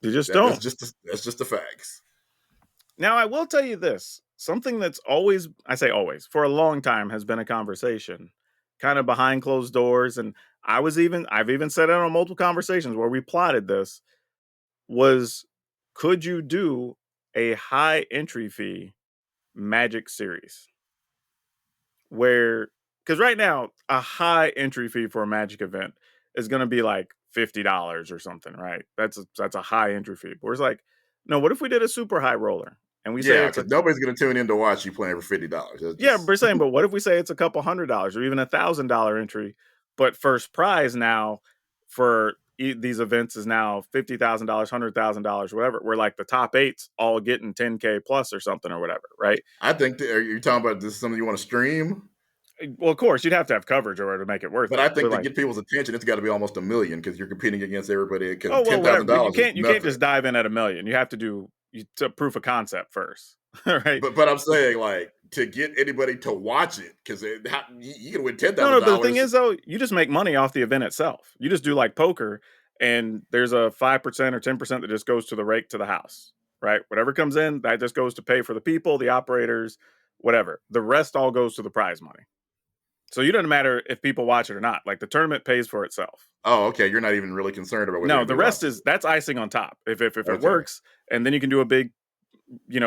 You just don't. That's just the facts. Now, I will tell you this, something that's always, I say always, for a long time has been a conversation kind of behind closed doors. And I've even said it on multiple conversations where we plotted this was, could you do a high entry fee Magic series where, because right now, a high entry fee for a Magic event is going to be like $50 or something, right? That's a high entry fee. But it's like, no, what if we did a super high roller and we say Yeah, it's a because nobody's going to tune in to watch you playing for $50. That's yeah, just we're saying, but what if we say it's a couple $100 or even $1,000 entry, but first prize now for these events is now $50,000, $100,000, whatever. We're like the top eights all getting 10K plus or something or whatever, right? I think that, are you talking about this is something you want to stream? Well, of course, you'd have to have coverage or to make it worth But it. I think But to like, get people's attention, it's got to be almost a million because you're competing against everybody. Because oh ten well, thousand whatever. But dollars is you can't nothing. just dive in at a million. You have to do proof of concept first, right? But I'm saying like to get anybody to watch it because you can win ten No, thousand no, but the thing dollars. is though, you just make money off the event itself. You just do like poker and there's a 5% or 10% that just goes to the rake to the house, right? Whatever comes in, that just goes to pay for the people, the operators, whatever. The rest all goes to the prize money. So you doesn't matter if people watch it or not. Like the tournament pays for itself. Oh, okay. You're not even really concerned about whether No, the anybody rest watches is it. that's icing on top. If it Okay. works, and then you can do a big,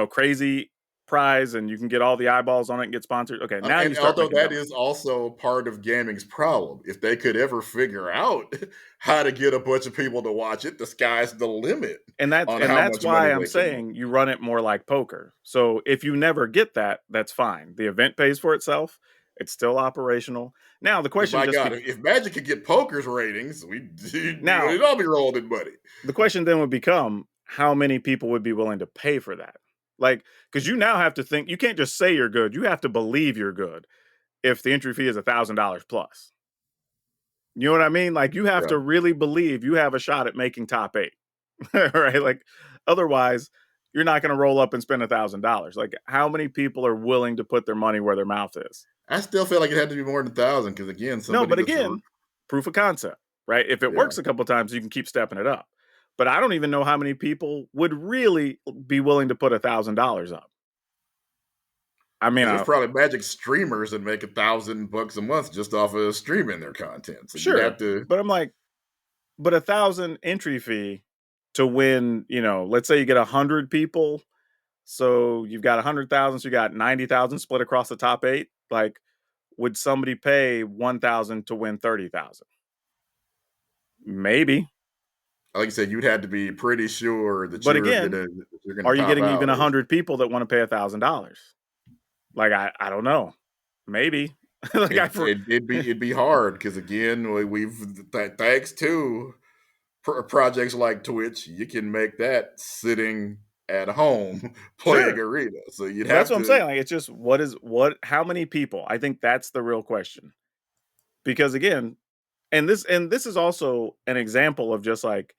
crazy prize and you can get all the eyeballs on it and get sponsored. Okay, now you And start although making that dumb money. is also part of gaming's problem, if they could ever figure out how to get a bunch of people to watch it, the sky's the limit And that's on and how that's much money why I'm they can saying make. you run it more like poker. So if you never get that, that's fine. The event pays for itself. It's still operational. Now the Because question my just God, be if Magic could get poker's ratings, now we'd all be rolling in money. the question then would become how many people would be willing to pay for that? Like, because you now have to think you can't just say you're good. You have to believe you're good if the entry fee is $1,000 plus. You know what I mean? Like you have Yeah. to really believe you have a shot at making top eight. Right? Like otherwise, you're not going to roll up and spend $1,000. Like how many people are willing to put their money where their mouth is? I still feel like it had to be more than 1,000 because again, No, somebody but that's again, proof of concept, right? If it yeah. works a couple times, you can keep stepping it up. But I don't even know how many people would really be willing to put $1,000 up. I mean, Because there's probably Magic streamers that make $1,000 a month just off of streaming their content. So you'd have sure, to. but I'm like, but 1,000 entry fee to win. Let's say you get 100 people, so you've got 100,000, so you got 90,000 split across the top eight. Like, would somebody pay 1,000 to win 30,000? Maybe. like I said, you'd have to be pretty sure that But again, you're gonna are you top getting out. even 100 people that want to pay $1,000? Like, I don't know. Maybe. Like, It'd be hard because again, thanks to projects like Twitch, you can make that sitting at home playing Sure. arena. So you'd That's have what I'm to, saying. Like, it's just how many people? I think that's the real question. Because again, and this is also an example of just like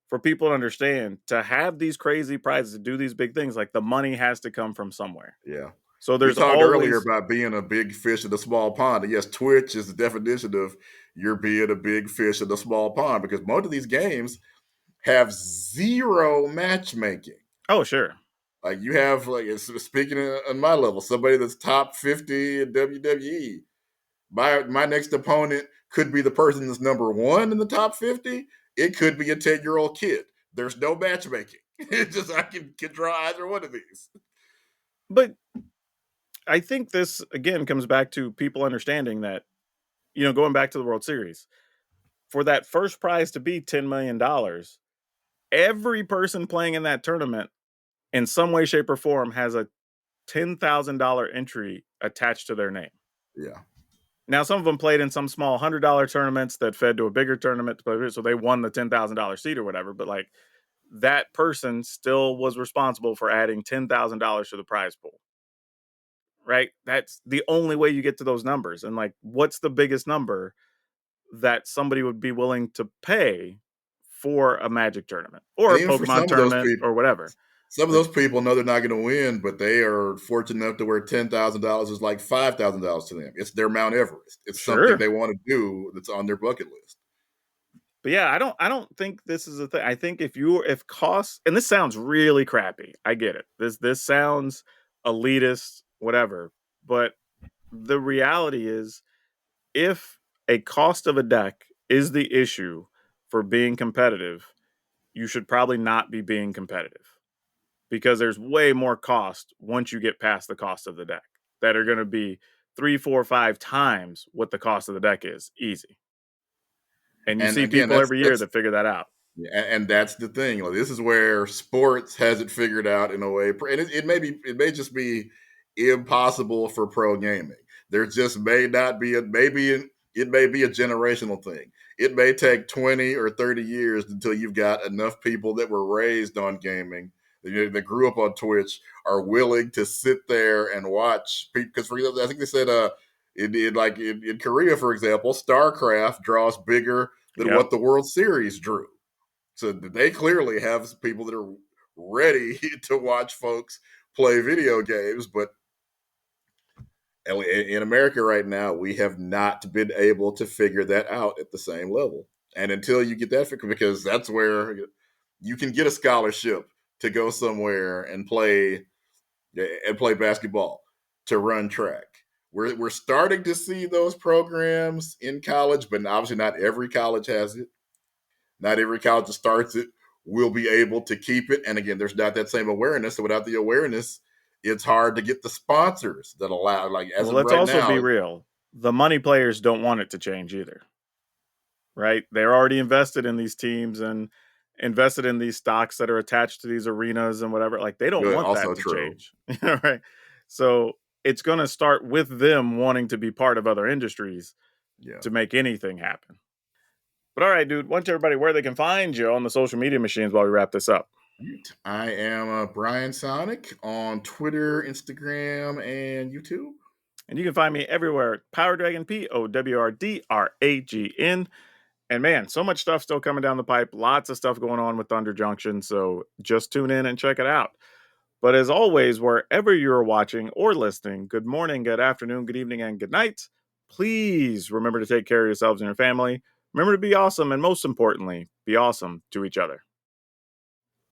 for people to understand to have these crazy prizes to do these big things, like the money has to come from somewhere. yeah. So We there's talked earlier always about being a big fish in a small pond. And yes, Twitch is the definition of you're being a big fish in a small pond because most of these games have zero matchmaking. oh sure. Like you have, like speaking on my level, somebody that's top 50 in WWE. My next opponent could be the person that's number one in the top 50. It could be a 10-year-old kid. There's no matchmaking. It's just I can draw either one of these. But I think this again comes back to people understanding that, going back to the World Series, for that first prize to be $10 million, every person playing in that tournament in some way, shape, or form has a $10,000 entry attached to their name. Yeah. Now, some of them played in some small $100 tournaments that fed to a bigger tournament, so they won the $10,000 seat or whatever. But like that person still was responsible for adding $10,000 to the prize pool, right? That's the only way you get to those numbers. And like, what's the biggest number that somebody would be willing to pay for a Magic tournament or And a even for Pokemon tournament or whatever? some of Like, those people know they're not going to win, but they are fortunate enough to where $10,000 is like $5,000 to them. It's their Mount Everest. It's something sure. they want to do that's on their bucket list. But yeah, I don't think this is a thing. I think if costs, and this sounds really crappy. I get it. This sounds elitist, whatever. But the reality is if a cost of a deck is the issue for being competitive, you should probably not be being competitive because there's way more cost once you get past the cost of the deck that are going to be 3, 4, 5 times what the cost of the deck is easy. And you And see again, people every year that figure that out. and that's the thing. Like, this is where sports has it figured out in a way, and it may just be impossible for pro gaming. There just may not be it may be a generational thing. It may take 20 or 30 years until you've got enough people that were raised on gaming that grew up on Twitch are willing to sit there and watch. Because for example, I think they said in Korea, for example, StarCraft draws bigger than Yep. what the World Series drew. So they clearly have people that are ready to watch folks play video games. But in America right now, we have not been able to figure that out at the same level. And until you get that figured, because that's where you can get a scholarship to go somewhere and play basketball, to run track. We're starting to see those programs in college, but obviously not every college has it. Not every college that starts it will be able to keep it. And again, there's not that same awareness. So without the awareness, it's hard to get the sponsors that allow, like as Well, of let's right also now. be real. The money players don't want it to change either, right? They're already invested in these teams and invested in these stocks that are attached to these arenas and whatever. Like they don't Good, want also that to true. change, right? So it's going to start with them wanting to be part of other industries Yeah. to make anything happen. But all right, dude, why don't you everybody where they can find you on the social media machines while we wrap this up? I am Brian Sonic on Twitter, Instagram, and YouTube. And you can find me everywhere. PowrDragn, PowrDragn. And man, so much stuff still coming down the pipe. Lots of stuff going on with Thunder Junction. So just tune in and check it out. But as always, wherever you're watching or listening, good morning, good afternoon, good evening, and good night. Please remember to take care of yourselves and your family. Remember to be awesome. And most importantly, be awesome to each other.